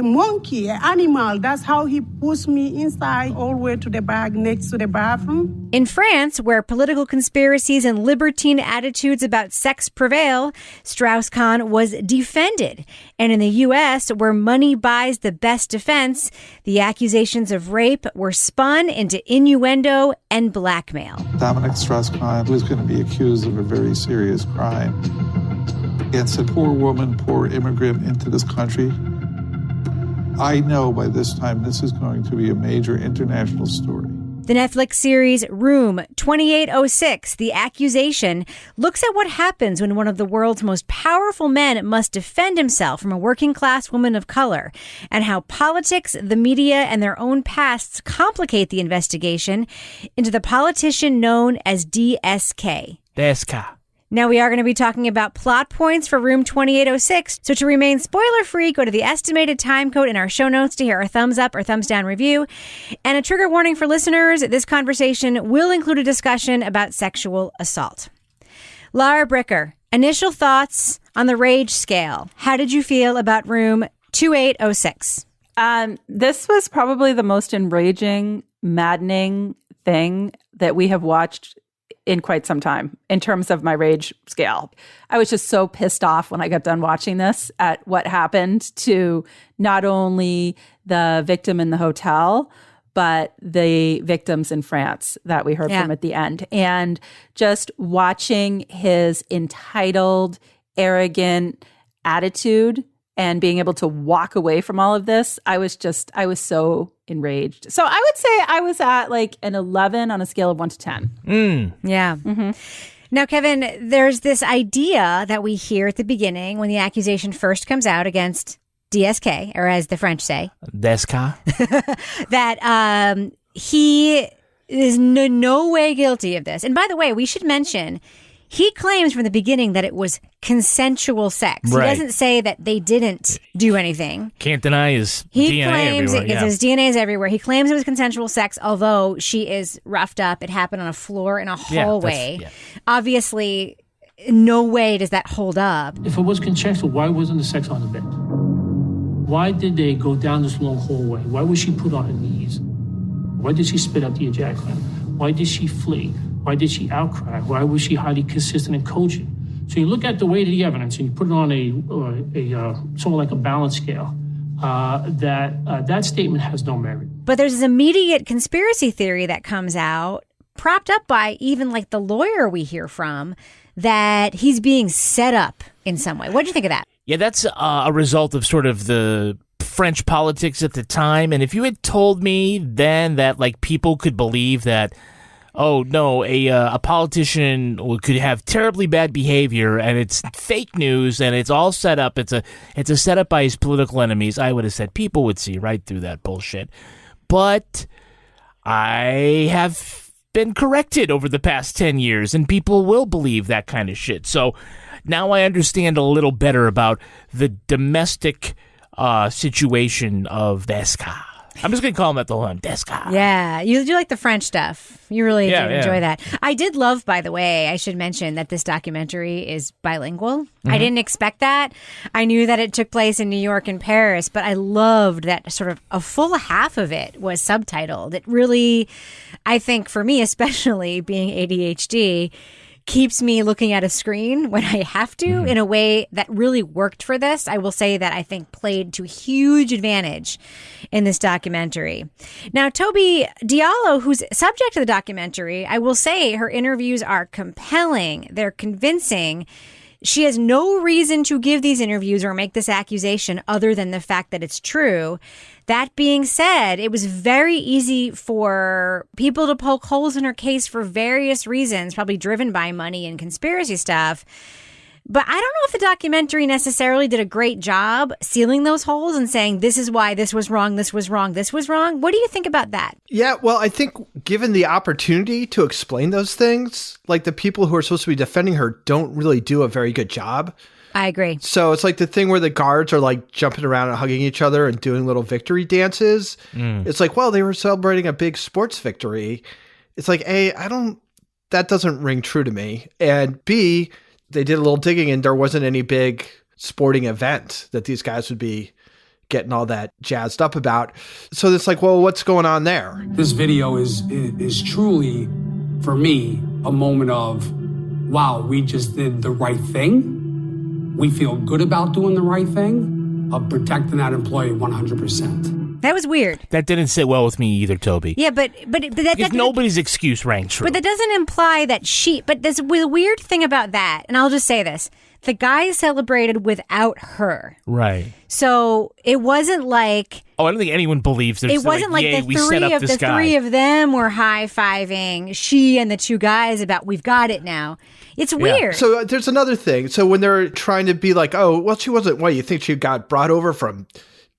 monkey, an animal. That's how he pushed me inside all the way to the back next to the bathroom. In France, where political conspiracies and libertine attitudes about sex prevail, Strauss-Kahn was defended. And in the U.S., where money buys the best defense, the accusations of rape were spun into innuendo and blackmail. Dominique Strauss-Kahn was going to be accused of a very serious crime against a poor woman, poor immigrant into this country. I know by this time this is going to be a major international story. The Netflix series Room 2806, The Accusation, looks at what happens when one of the world's most powerful men must defend himself from a working-class woman of color, and how politics, the media, and their own pasts complicate the investigation into the politician known as DSK. DSK. Now, we are going to be talking about plot points for Room 2806. So to remain spoiler-free, go to the estimated time code in our show notes to hear our thumbs up or thumbs down review. And a trigger warning for listeners, this conversation will include a discussion about sexual assault. Lara Bricker, initial thoughts on the rage scale. How did you feel about Room 2806? This was probably the most enraging, maddening thing that we have watched in quite some time in terms of my rage scale. I was just so pissed off when I got done watching this at what happened to not only the victim in the hotel, but the victims in France that we heard from at the end. And just watching his entitled, arrogant attitude and being able to walk away from all of this, I was so enraged. So I would say I was at like an 11 on a scale of 1 to 10. Yeah. Mm-hmm. Now, Kevin, there's this idea that we hear at the beginning when the accusation first comes out against DSK, or as the French say, DSK, that he is no way guilty of this. And by the way, we should mention, he claims from the beginning that it was consensual sex. Right. He doesn't say that they didn't do anything. Can't deny his He DNA claims everywhere. his DNA is everywhere. He claims it was consensual sex, although she is roughed up. It happened on a floor in a hallway. Obviously, no way does that hold up. If it was consensual, why wasn't the sex on the bed? Why did they go down this long hallway? Why was she put on her knees? Why did she spit out the ejaculate? Why did she flee? Why did she outcry? Why was she highly consistent and cogent? So you look at the weight of the evidence and you put it on a sort of like a balance scale. That statement has no merit. But there's this immediate conspiracy theory that comes out, propped up by even like the lawyer we hear from, that he's being set up in some way. What do you think of that? Yeah, that's a result of sort of the French politics at the time. And if you had told me then that like people could believe that, oh no, a politician could have terribly bad behavior and it's fake news and it's all set up, it's a setup by his political enemies, I would have said people would see right through that bullshit. But I have been corrected over the past 10 years and people will believe that kind of shit. So now I understand a little better about the domestic situation of DSK. I'm just going to call him that the whole time, DSK. Yeah, you do like the French stuff. You really do enjoy that. I did love, by the way, I should mention that this documentary is bilingual. I didn't expect that. I knew that it took place in New York and Paris, but I loved that sort of a full half of it was subtitled. It really, I think for me, especially being ADHD, keeps me looking at a screen when I have to in a way that really worked for this. I will say that I think played to huge advantage in this documentary. Now, Toby Diallo, who's subject to the documentary, I will say her interviews are compelling. They're convincing. She has no reason to give these interviews or make this accusation other than the fact that it's true. That being said, it was very easy for people to poke holes in her case for various reasons, probably driven by money and conspiracy stuff. But I don't know if the documentary necessarily did a great job sealing those holes and saying, this is why this was wrong, this was wrong, this was wrong. What do you think about that? Yeah, well, I think given the opportunity to explain those things, like the people who are supposed to be defending her don't really do a very good job. I agree. So it's like the thing where the guards are like jumping around and hugging each other and doing little victory dances. It's like, well, they were celebrating a big sports victory. It's like, A, that doesn't ring true to me. And B, they did a little digging and there wasn't any big sporting event that these guys would be getting all that jazzed up about. So it's like, well, what's going on there? This video is truly, for me, a moment of, wow, we just did the right thing. We feel good about doing the right thing, of protecting that employee 100%. That was weird. That didn't sit well with me either, Toby. Yeah, but that nobody's excuse rang true. But that doesn't imply that but there's a weird thing about that, and I'll just say this. The guy celebrated without her. Right. So it wasn't like... Oh, I don't think anyone believes there's... It wasn't like the three of them were high-fiving she and the two guys about, we've got it now. It's weird. So there's another thing. So when they're trying to be like, oh, well, she wasn't... What, you think she got brought over from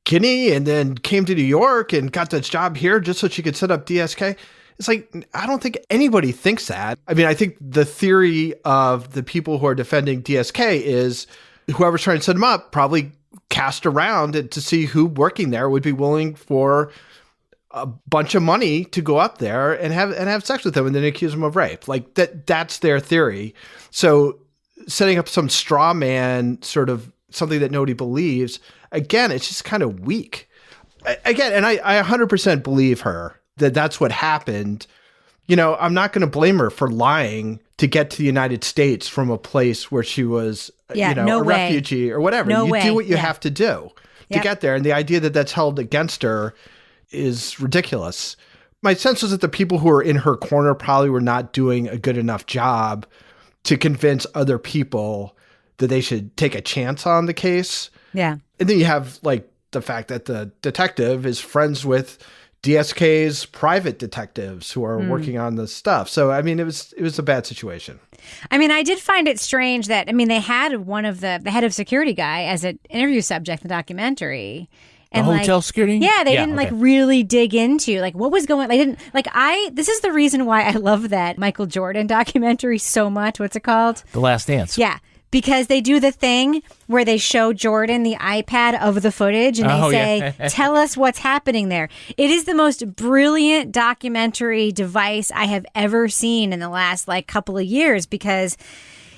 Guinea and then came to New York and got this job here just so she could set up DSK? It's like, I don't think anybody thinks that. I mean, I think the theory of the people who are defending DSK is whoever's trying to set him up probably cast around to see who working there would be willing for a bunch of money to go up there and have sex with him and then accuse him of rape. Like that's their theory. So setting up some straw man, sort of something that nobody believes, again, it's just kind of weak. Again, and I 100% believe her. That's what happened. You know, I'm not going to blame her for lying to get to the United States from a place where she was, a refugee or whatever. You do what you have to do to get there. And the idea that that's held against her is ridiculous. My sense is that the people who are in her corner probably were not doing a good enough job to convince other people that they should take a chance on the case. Yeah. And then you have like the fact that the detective is friends with DSK's private detectives who are working on this stuff. So, I mean, it was a bad situation. I mean, I did find it strange that, I mean, they had one of the head of security guy as an interview subject in the documentary. And the hotel security? Yeah, they didn't like really dig into like what was going on. They didn't this is the reason why I love that Michael Jordan documentary so much. What's it called? The Last Dance. Yeah. Because they do the thing where they show Jordan the iPad of the footage and they say, tell us what's happening there. It is the most brilliant documentary device I have ever seen in the last like couple of years because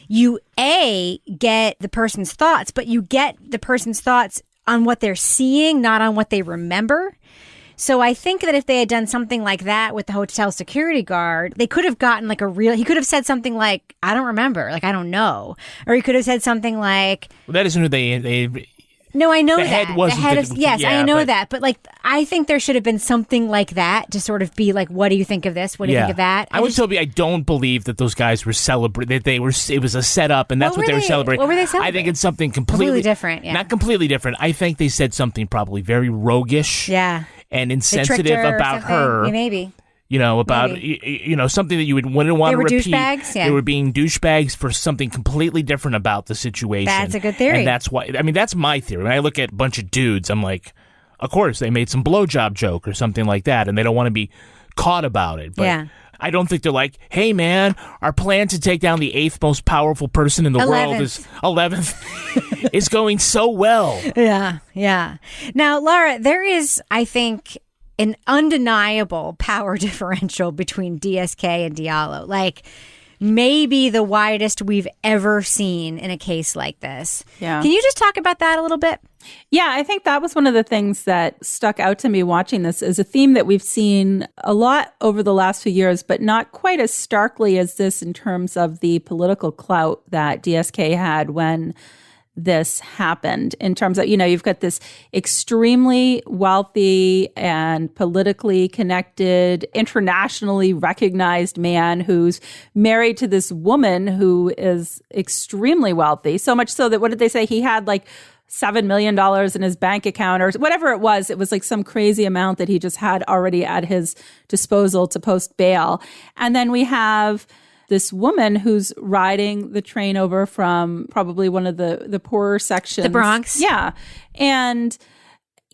you get the person's thoughts, but you get the person's thoughts on what they're seeing, not on what they remember. So I think that if they had done something like that with the hotel security guard, they could have gotten like he could have said something like, I don't remember, like, I don't know. Or he could have said something like... Well, that isn't who they No, I know the that. Head wasn't yes, I know that. But like, I think there should have been something like that to sort of be like, what do you think of this? What do you think of that? I don't believe that those guys were celebrating, that it was a setup and that's what they were celebrating. What were they celebrating? I think it's something completely different. Yeah. Not completely different. I think they said something probably very roguish. Yeah. And insensitive about her. Maybe. You know, about, something that you wouldn't want to repeat. They were douchebags? Yeah. They were being douchebags for something completely different about the situation. That's a good theory. And that's why, I mean, that's my theory. When I look at a bunch of dudes, I'm like, of course, they made some blowjob joke or something like that, and they don't want to be caught about it. But I don't think they're like, hey, man, our plan to take down the 8th most powerful person in the world is 11th is going so well. Yeah, yeah. Now, Laura, there is, I think, an undeniable power differential between DSK and Diallo. Like, maybe the widest we've ever seen in a case like this. Yeah. Can you just talk about that a little bit? Yeah, I think that was one of the things that stuck out to me watching this is a theme that we've seen a lot over the last few years, but not quite as starkly as this in terms of the political clout that DSK had when this happened, in terms of, you've got this extremely wealthy and politically connected, internationally recognized man who's married to this woman who is extremely wealthy. So much so that, what did they say? He had like $7 million in his bank account or whatever it was. It was like some crazy amount that he just had already at his disposal to post bail. And then we have this woman who's riding the train over from probably one of the poorer sections. The Bronx. Yeah. And,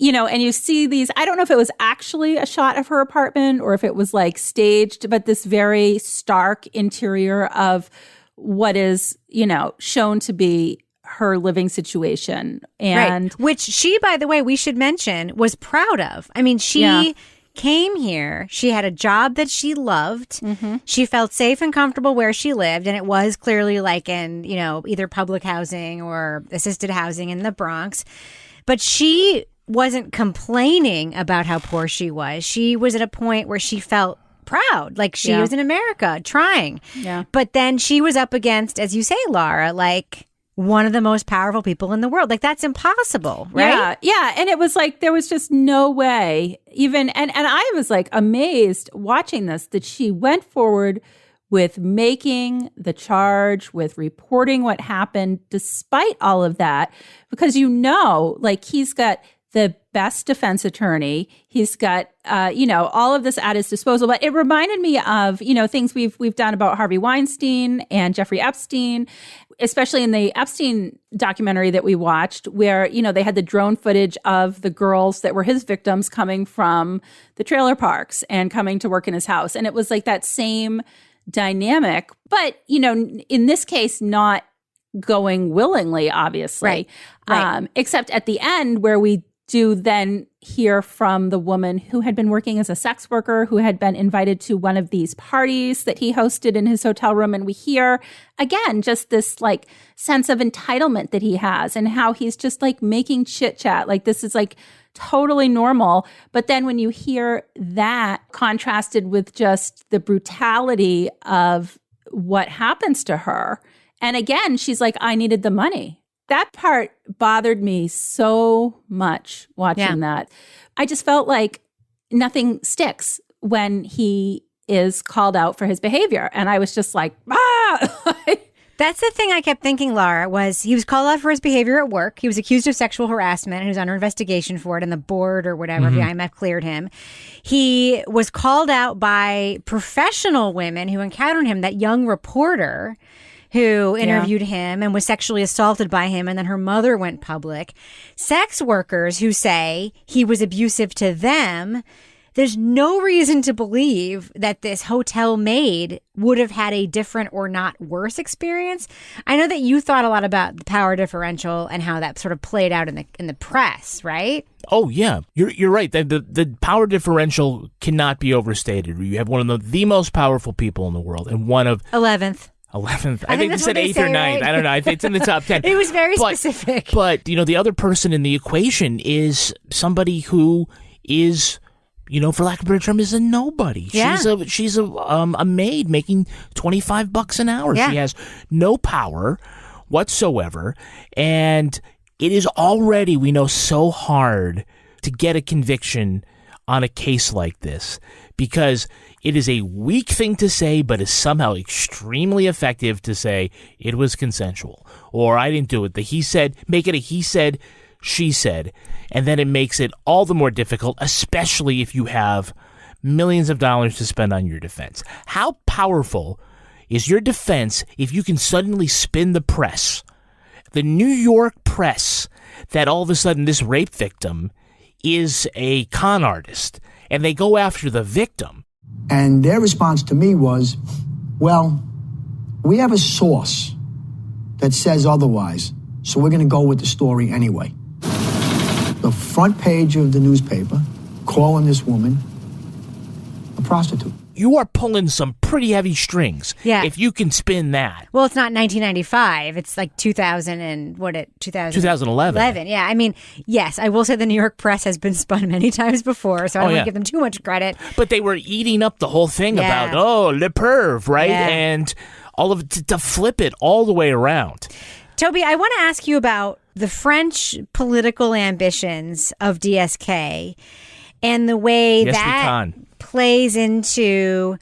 and you see these, I don't know if it was actually a shot of her apartment or if it was like staged, but this very stark interior of what is, shown to be her living situation. And which she, by the way, we should mention, was proud of. I mean, she came here. She had a job that she loved. Mm-hmm. She felt safe and comfortable where she lived. And it was clearly like in, either public housing or assisted housing in the Bronx. But she wasn't complaining about how poor she was. She was at a point where she felt proud, like she was in America trying. Yeah. But then she was up against, as you say, Laura, like one of the most powerful people in the world. Like, that's impossible, right? Yeah. And it was like, there was just no way even, and I was like amazed watching this, that she went forward with making the charge, with reporting what happened, despite all of that, because, like, he's got the best defense attorney. He's got, all of this at his disposal. But it reminded me of, things we've done about Harvey Weinstein and Jeffrey Epstein, especially in the Epstein documentary that we watched, where, they had the drone footage of the girls that were his victims coming from the trailer parks and coming to work in his house. And it was like that same dynamic, but, in this case, not going willingly, obviously. Right. Except at the end, where we do then hear from the woman who had been working as a sex worker, who had been invited to one of these parties that he hosted in his hotel room. And we hear, again, just this like sense of entitlement that he has, and how he's just like making chit chat. Like, this is like totally normal. But then when you hear that contrasted with just the brutality of what happens to her, and again, she's like, I needed the money. That part bothered me so much watching that. I just felt like nothing sticks when he is called out for his behavior. And I was just like, That's the thing I kept thinking, Laura, was he was called out for his behavior at work. He was accused of sexual harassment, and he was under investigation for it, and the board or whatever, the IMF cleared him. He was called out by professional women who encountered him, that young reporter who interviewed him and was sexually assaulted by him, and then her mother went public. Sex workers who say he was abusive to them. There's no reason to believe that this hotel maid would have had a different or not worse experience. I know that you thought a lot about the power differential and how that sort of played out in the press, right? Oh, yeah. You're right. The power differential cannot be overstated. You have one of the most powerful people in the world, and one of 11th. I think they said 8th or 9th. Right? I don't know. It's in the top 10. It was very specific. But, the other person in the equation is somebody who is, for lack of a better term, is a nobody. Yeah. She's a maid making $25 an hour. Yeah. She has no power whatsoever. And it is already, we know, so hard to get a conviction on a case like this, because it is a weak thing to say, but is somehow extremely effective to say it was consensual, or I didn't do it. Make it a he said, she said, and then it makes it all the more difficult, especially if you have millions of dollars to spend on your defense. How powerful is your defense if you can suddenly spin the press, the New York press, that all of a sudden this rape victim is a con artist, and they go after the victim? And their response to me was, well, we have a source that says otherwise, so we're going to go with the story anyway. The front page of the newspaper calling this woman a prostitute. You are pulling some pretty heavy strings. Yeah. If you can spin that. Well, it's not 1995. It's like 2011. Yeah. I mean, yes, I will say the New York press has been spun many times before, so I don't want to give them too much credit. But they were eating up the whole thing about, le perv, right? Yeah. And all of it to flip it all the way around. Toby, I want to ask you about the French political ambitions of DSK and the way that plays into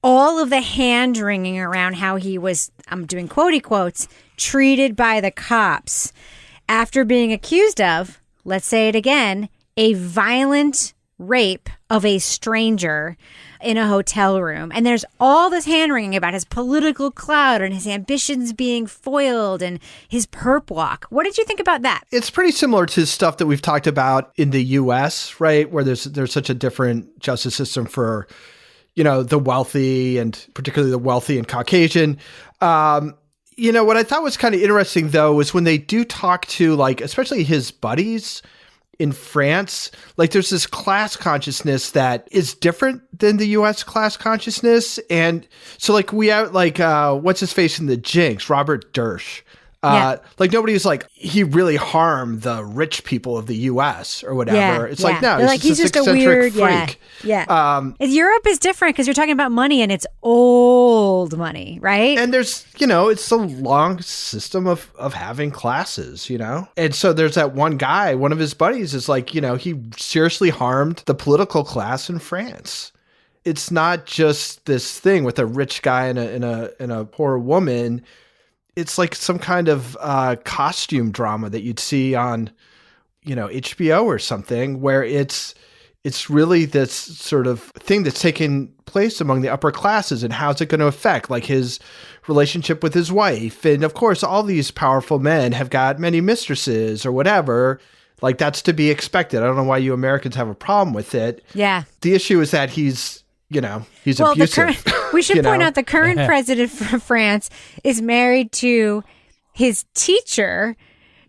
all of the hand-wringing around how he was, I'm doing quotey quotes, treated by the cops after being accused of, let's say it again, a violent rape of a stranger in a hotel room. And there's all this hand-wringing about his political clout and his ambitions being foiled and his perp walk. What did you think about that? It's pretty similar to stuff that we've talked about in the U.S., right? Where there's such a different justice system for, the wealthy, and particularly the wealthy and Caucasian. What I thought was kind of interesting, though, was when they do talk to, like, especially his buddies in France, like, there's this class consciousness that is different than the U.S. class consciousness. And so, like, we have, like, what's his face in The Jinx, Robert Dersh. Like nobody's like, he really harmed the rich people of the U.S. or whatever. Yeah, it's like, no, he's just a eccentric weird freak. Europe is different because you're talking about money and it's old money, right? And there's, it's a long system of having classes, And so there's that one guy, one of his buddies is like, he seriously harmed the political class in France. It's not just this thing with a rich guy and a poor woman. It's like some kind of costume drama that you'd see on, HBO or something, where it's really this sort of thing that's taking place among the upper classes, and how's it going to affect like his relationship with his wife. And of course, all these powerful men have got many mistresses or whatever. Like that's to be expected. I don't know why you Americans have a problem with it. Yeah. The issue is that he's abusive. We should point out the current president of France is married to his teacher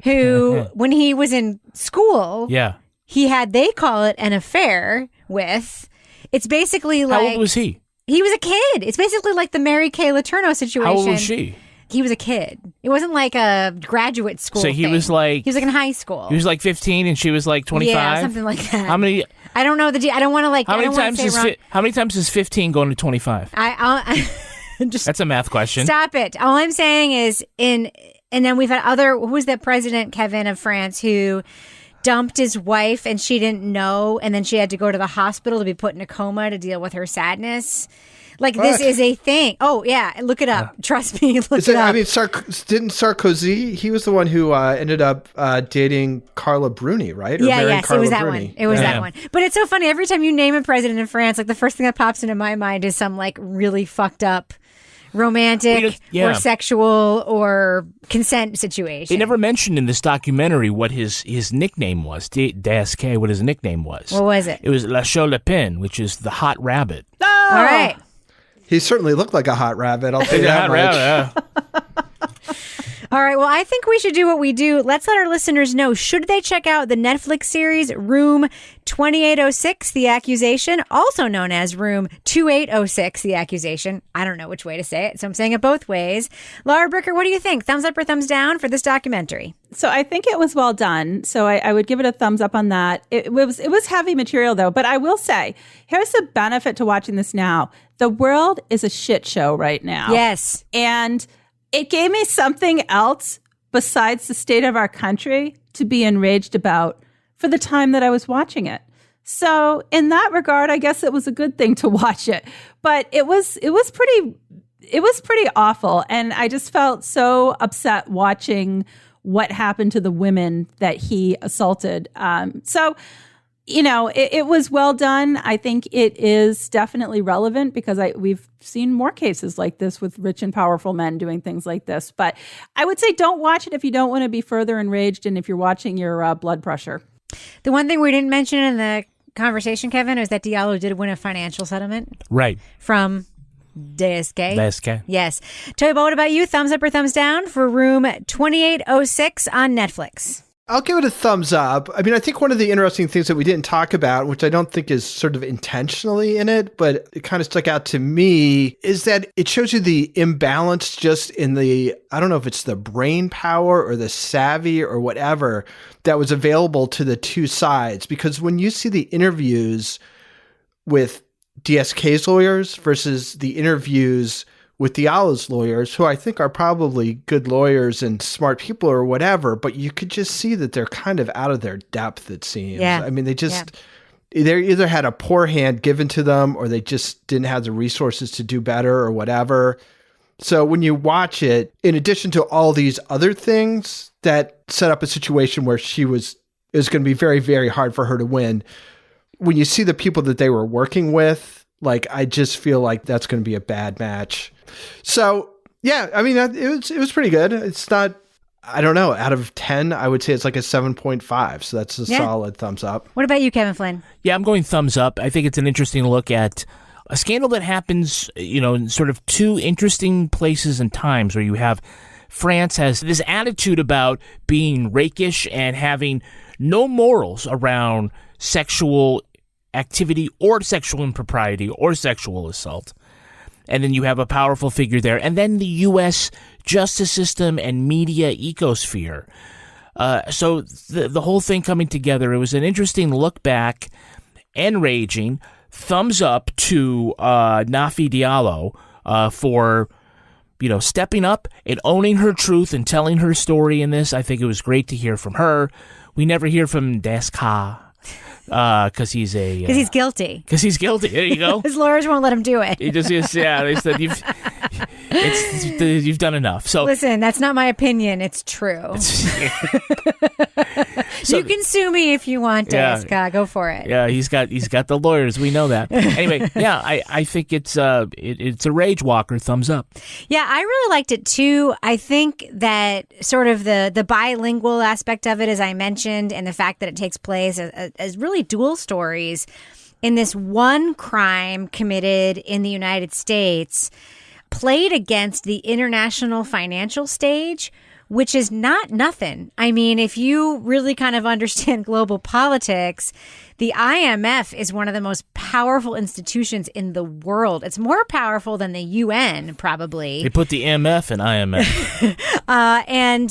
who, when he was in school, they call it an affair with. It's basically like. How old was he? He was a kid. It's basically like the Mary Kay Letourneau situation. How old was she? He was a kid. It wasn't like a graduate school So he thing. was like... He was like in high school. He was like 15 and she was like 25? Yeah, something like that. How many... I don't know I don't want to like... How many times is 15 going to 25? That's a math question. Stop it. All I'm saying is and then we've had who was that president, Kevin, of France, who dumped his wife and she didn't know, and then she had to go to the hospital to be put in a coma to deal with her sadness. Like, this is a thing. Oh, yeah. Look it up. Trust me. Look it up. I mean, didn't Sarkozy, he was the one who ended up dating Carla Bruni, right? Or yes, Carla it was that Bruni. one. It was that one. But it's so funny. Every time you name a president in France, like the first thing that pops into my mind is some like really fucked up romantic or sexual or consent situation. They never mentioned in this documentary what his nickname was. DSK, what his nickname was. What was it? It was La Chaux Lapin, which is the hot rabbit. Oh! All right. He certainly looked like a hot rabbit. I'll tell you that much. All right. Well, I think we should do what we do. Let's let our listeners know. Should they check out the Netflix series Room 2806, The Accusation, also known as Room 2806, The Accusation? I don't know which way to say it, so I'm saying it both ways. Laura Bricker, what do you think? Thumbs up or thumbs down for this documentary? So I think it was well done. So I would give it a thumbs up on that. It was heavy material, though. But I will say, here's the benefit to watching this now. The world is a shit show right now. Yes. And it gave me something else besides the state of our country to be enraged about for the time that I was watching it. So in that regard, I guess it was a good thing to watch it. But it was pretty awful. And I just felt so upset watching what happened to the women that he assaulted. It was well done. I think it is definitely relevant because we've seen more cases like this with rich and powerful men doing things like this. But I would say don't watch it if you don't want to be further enraged and if you're watching your blood pressure. The one thing we didn't mention in the conversation, Kevin, is that Diallo did win a financial settlement. Right. From DSK. DSK. Yes. Toby, what about you? Thumbs up or thumbs down for Room 2806 on Netflix? I'll give it a thumbs up. I mean, I think one of the interesting things that we didn't talk about, which I don't think is sort of intentionally in it, but it kind of stuck out to me, is that it shows you the imbalance just in the, I don't know if it's the brain power or the savvy or whatever that was available to the two sides. Because when you see the interviews with DSK's lawyers versus the interviews with Diallo's lawyers, who I think are probably good lawyers and smart people or whatever, but you could just see that they're kind of out of their depth, it seems. Yeah. I mean, they either had a poor hand given to them or they just didn't have the resources to do better or whatever. So when you watch it, in addition to all these other things that set up a situation where it was going to be very, very hard for her to win, when you see the people that they were working with, like, I just feel like that's going to be a bad match. So, yeah, I mean, it was pretty good. It's not, I don't know, out of 10, I would say it's like a 7.5. So that's a solid thumbs up. What about you, Kevin Flynn? Yeah, I'm going thumbs up. I think it's an interesting look at a scandal that happens, in sort of two interesting places and times where you have France has this attitude about being rakish and having no morals around sexual activity or sexual impropriety or sexual assault. And then you have a powerful figure there. And then the U.S. justice system and media ecosphere. So the whole thing coming together, it was an interesting look back, enraging. Thumbs up to Nafi Diallo for stepping up and owning her truth and telling her story in this. I think it was great to hear from her. We never hear from Deska because he's guilty. Because he's guilty. There you go. His lawyers won't let him do it. He just is. Yeah, they said you've done enough. So listen, that's not my opinion. It's true. So, you can sue me if you want, Deska. Go for it. Yeah, he's got the lawyers. We know that. Anyway, yeah, I think it's a rage walker. Thumbs up. Yeah, I really liked it too. I think that sort of the bilingual aspect of it, as I mentioned, and the fact that it takes place as really dual stories in this one crime committed in the United States, played against the international financial stage, which is not nothing. I mean, if you really kind of understand global politics, the IMF is one of the most powerful institutions in the world. It's more powerful than the UN, probably. They put the MF in IMF. And,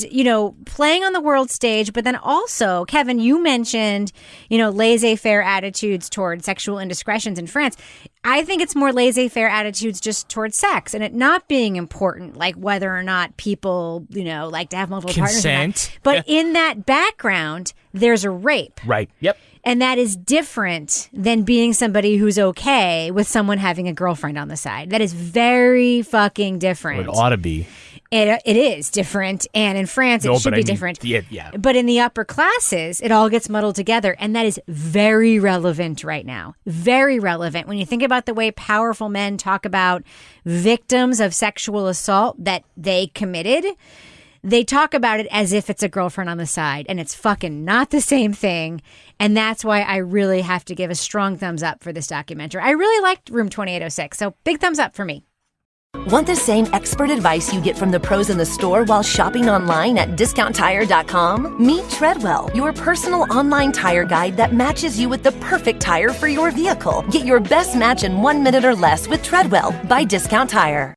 playing on the world stage, but then also, Kevin, you mentioned, laissez-faire attitudes toward sexual indiscretions in France. I think it's more laissez-faire attitudes just towards sex and it not being important, like whether or not people, like to have multiple consent. But in that background, there's a rape. Right. Yep. And that is different than being somebody who's okay with someone having a girlfriend on the side. That is very fucking different. It ought to be. It is different. And in France, it should be different. Yeah. But in the upper classes, it all gets muddled together. And that is very relevant right now. Very relevant. When you think about the way powerful men talk about victims of sexual assault that they committed, they talk about it as if it's a girlfriend on the side, and it's fucking not the same thing. And that's why I really have to give a strong thumbs up for this documentary. I really liked Room 2806, so big thumbs up for me. Want the same expert advice you get from the pros in the store while shopping online at discounttire.com? Meet Treadwell, your personal online tire guide that matches you with the perfect tire for your vehicle. Get your best match in 1 minute or less with Treadwell by Discount Tire.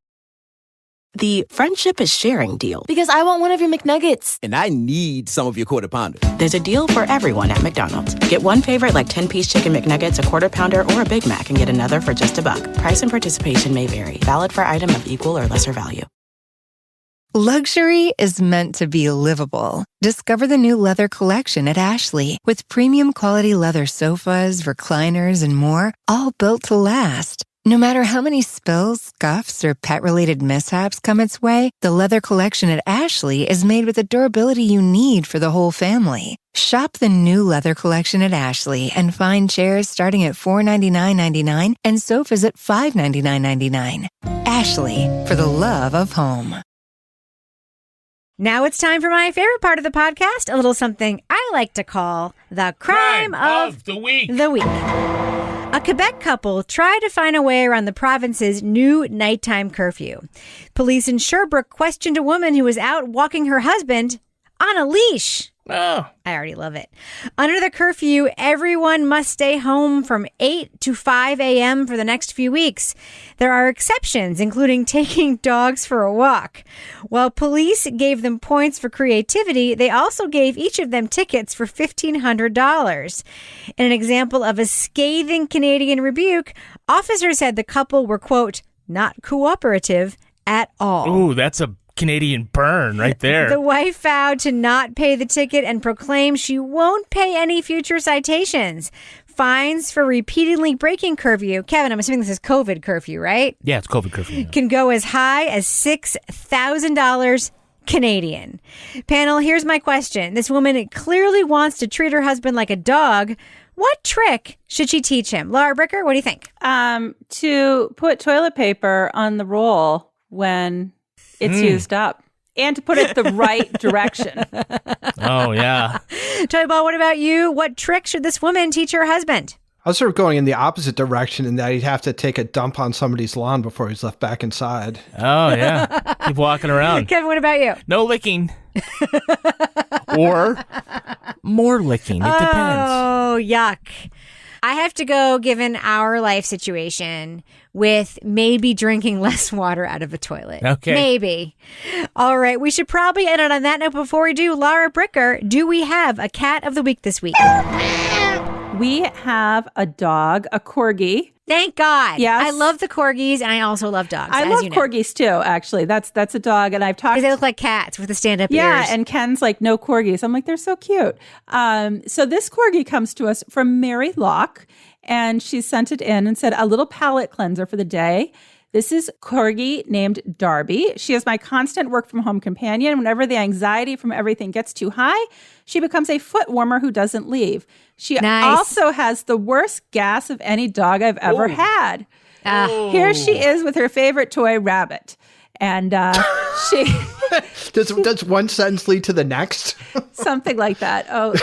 The friendship is sharing deal. Because I want one of your McNuggets. And I need some of your Quarter Pounder. There's a deal for everyone at McDonald's. Get one favorite like 10-piece chicken McNuggets, a Quarter Pounder, or a Big Mac and get another for just $1. Price and participation may vary. Valid for item of equal or lesser value. Luxury is meant to be livable. Discover the new leather collection at Ashley with premium quality leather sofas, recliners, and more, all built to last. No matter how many spills, scuffs, or pet-related mishaps come its way, the leather collection at Ashley is made with the durability you need for the whole family. Shop the new leather collection at Ashley and find chairs starting at $499.99 and sofas at $599.99. Ashley, for the love of home. Now it's time for my favorite part of the podcast, a little something I like to call the crime of the week. A Quebec couple tried to find a way around the province's new nighttime curfew. Police in Sherbrooke questioned a woman who was out walking her husband on a leash. Oh. I already love it. Under the curfew, everyone must stay home from 8 to 5 a.m. for the next few weeks. There are exceptions, including taking dogs for a walk. While police gave them points for creativity, they also gave each of them tickets for $1,500. In an example of a scathing Canadian rebuke, officers said the couple were, quote, not cooperative at all. Ooh, that's a Canadian burn right there. The wife vowed to not pay the ticket and proclaimed she won't pay any future citations. Fines for repeatedly breaking curfew. Kevin, I'm assuming this is COVID curfew, right? Yeah, it's COVID curfew. Yeah. Can go as high as $6,000 Canadian. Panel, here's my question. This woman clearly wants to treat her husband like a dog. What trick should she teach him? Laura Bricker, what do you think? To put toilet paper on the roll when it's used up, and to put it the right direction. Oh, yeah. Toy Ball, what about you? What trick should this woman teach her husband? I was sort of going in the opposite direction in that he'd have to take a dump on somebody's lawn before he's left back inside. Oh, yeah. Keep walking around. Kevin, what about you? No licking. Or more licking. It depends. Oh, yuck. I have to go, given our life situation, with maybe drinking less water out of a toilet. Okay. Maybe. All right. We should probably end it on that note. Before we do, Laura Bricker, do we have a cat of the week this week? We have a dog, a corgi. Thank God. Yes. I love the corgis, and I also love dogs. I love corgis too, actually. That's a dog, and I've talked. Because they look like cats with the stand-up ears. Yeah, and Ken's like, no corgis. I'm like, they're so cute. So this corgi comes to us from Mary Locke, and she sent it in and said, a little palate cleanser for the day. This is corgi named Darby. She is my constant work from home companion. Whenever the anxiety from everything gets too high, she becomes a foot warmer who doesn't leave. She also has the worst gas of any dog I've ever had. Here she is with her favorite toy, Rabbit. And she... Does one sentence lead to the next? Something like that. Oh,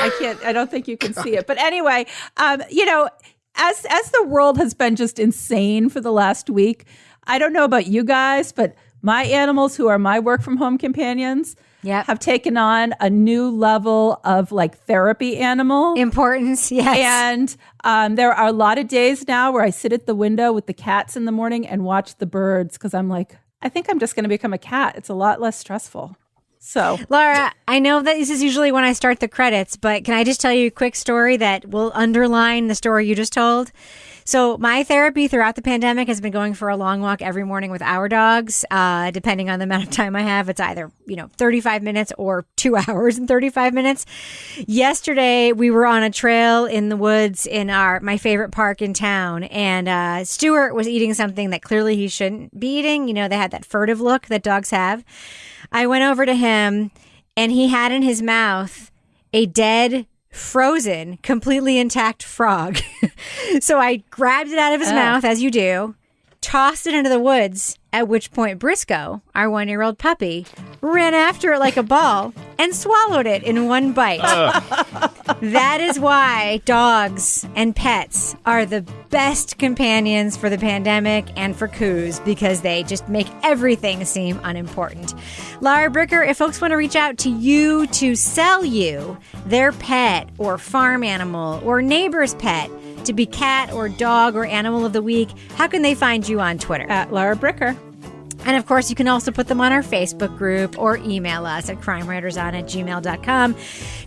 I don't think you can see it. But anyway, as the world has been just insane for the last week, I don't know about you guys, but my animals who are my work from home companions have taken on a new level of like therapy animal importance. Yes. And there are a lot of days now where I sit at the window with the cats in the morning and watch the birds because I'm like, I think I'm just going to become a cat. It's a lot less stressful. So, Laura, I know that this is usually when I start the credits, but can I just tell you a quick story that will underline the story you just told? So my therapy throughout the pandemic has been going for a long walk every morning with our dogs. Depending on the amount of time I have, it's either, 35 minutes or 2 hours and 35 minutes. Yesterday, we were on a trail in the woods in my favorite park in town. And Stuart was eating something that clearly he shouldn't be eating. They had that furtive look that dogs have. I went over to him and he had in his mouth a dead, frozen, completely intact frog. So I grabbed it out of his mouth, as you do, tossed it into the woods, at which point Briscoe, our 1-year-old puppy, ran after it like a ball and swallowed it in one bite. That is why dogs and pets are the best companions for the pandemic and for coups, because they just make everything seem unimportant. Laura Bricker, if folks want to reach out to you to sell you their pet or farm animal or neighbor's pet to be cat or dog or animal of the week, how can they find you on Twitter? At Laura Bricker. And of course, you can also put them on our Facebook group or email us at crimewriterson@gmail.com.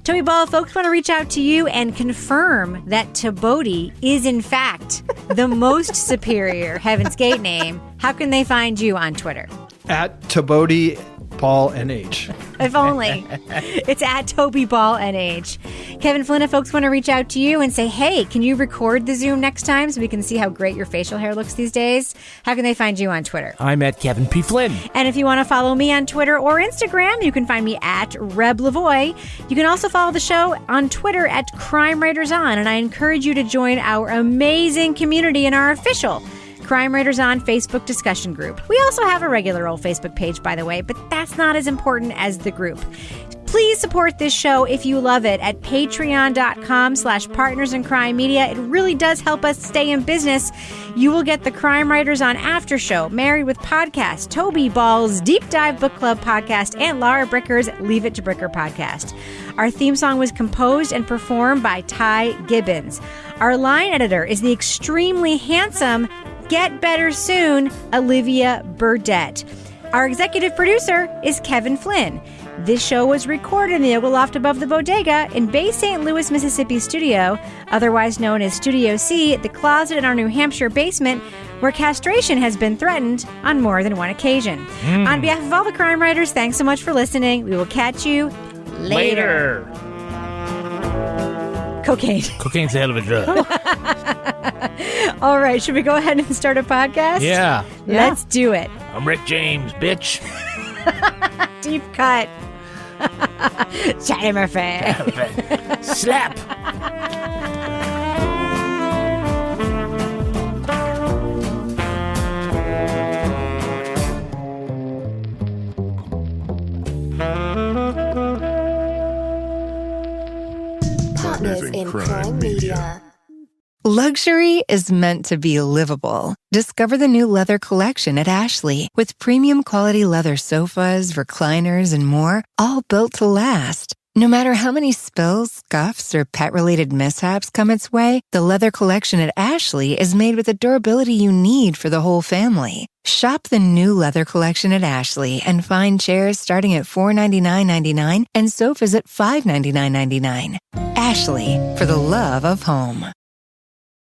Toby Ball, if folks want to reach out to you and confirm that Tabodi is in fact the most superior Heaven's Gate name, how can they find you on Twitter? At Tabodi Ball NH. If only. It's at Toby Ball NH. Kevin Flynn, if folks want to reach out to you and say, hey, can you record the Zoom next time so we can see how great your facial hair looks these days? How can they find you on Twitter? I'm at Kevin P. Flynn. And if you want to follow me on Twitter or Instagram, you can find me at Reb Lavoie. You can also follow the show on Twitter at Crime Writers On, and I encourage you to join our amazing community in our official Crime Writers On Facebook discussion group. We also have a regular old Facebook page, by the way, but that's not as important as the group. Please support this show if you love it at patreon.com/partnersincrimemedia. It really does help us stay in business. You will get the Crime Writers On After Show, Married with Podcast, Toby Ball's Deep Dive Book Club podcast, and Laura Bricker's Leave It to Bricker podcast. Our theme song was composed and performed by Ty Gibbons. Our line editor is the extremely handsome Get Better Soon, Olivia Burdett. Our executive producer is Kevin Flynn. This show was recorded in the Yoga Loft above the Bodega in Bay St. Louis, Mississippi studio, otherwise known as Studio C, the closet in our New Hampshire basement, where castration has been threatened on more than one occasion. On behalf of all the crime writers, thanks so much for listening. We will catch you later. Cocaine. Cocaine's a hell of a drug. All right, should we go ahead and start a podcast? Yeah. Let's do it. I'm Rick James, bitch. Deep cut. Johnny Murphy. Slap. Partners in Crime Media. Luxury is meant to be livable. Discover the new leather collection at Ashley with premium quality leather sofas, recliners, and more, all built to last. No matter how many spills, scuffs, or pet-related mishaps come its way, the leather collection at Ashley is made with the durability you need for the whole family. Shop the new leather collection at Ashley and find chairs starting at $499.99 and sofas at $599.99. Ashley, for the love of home.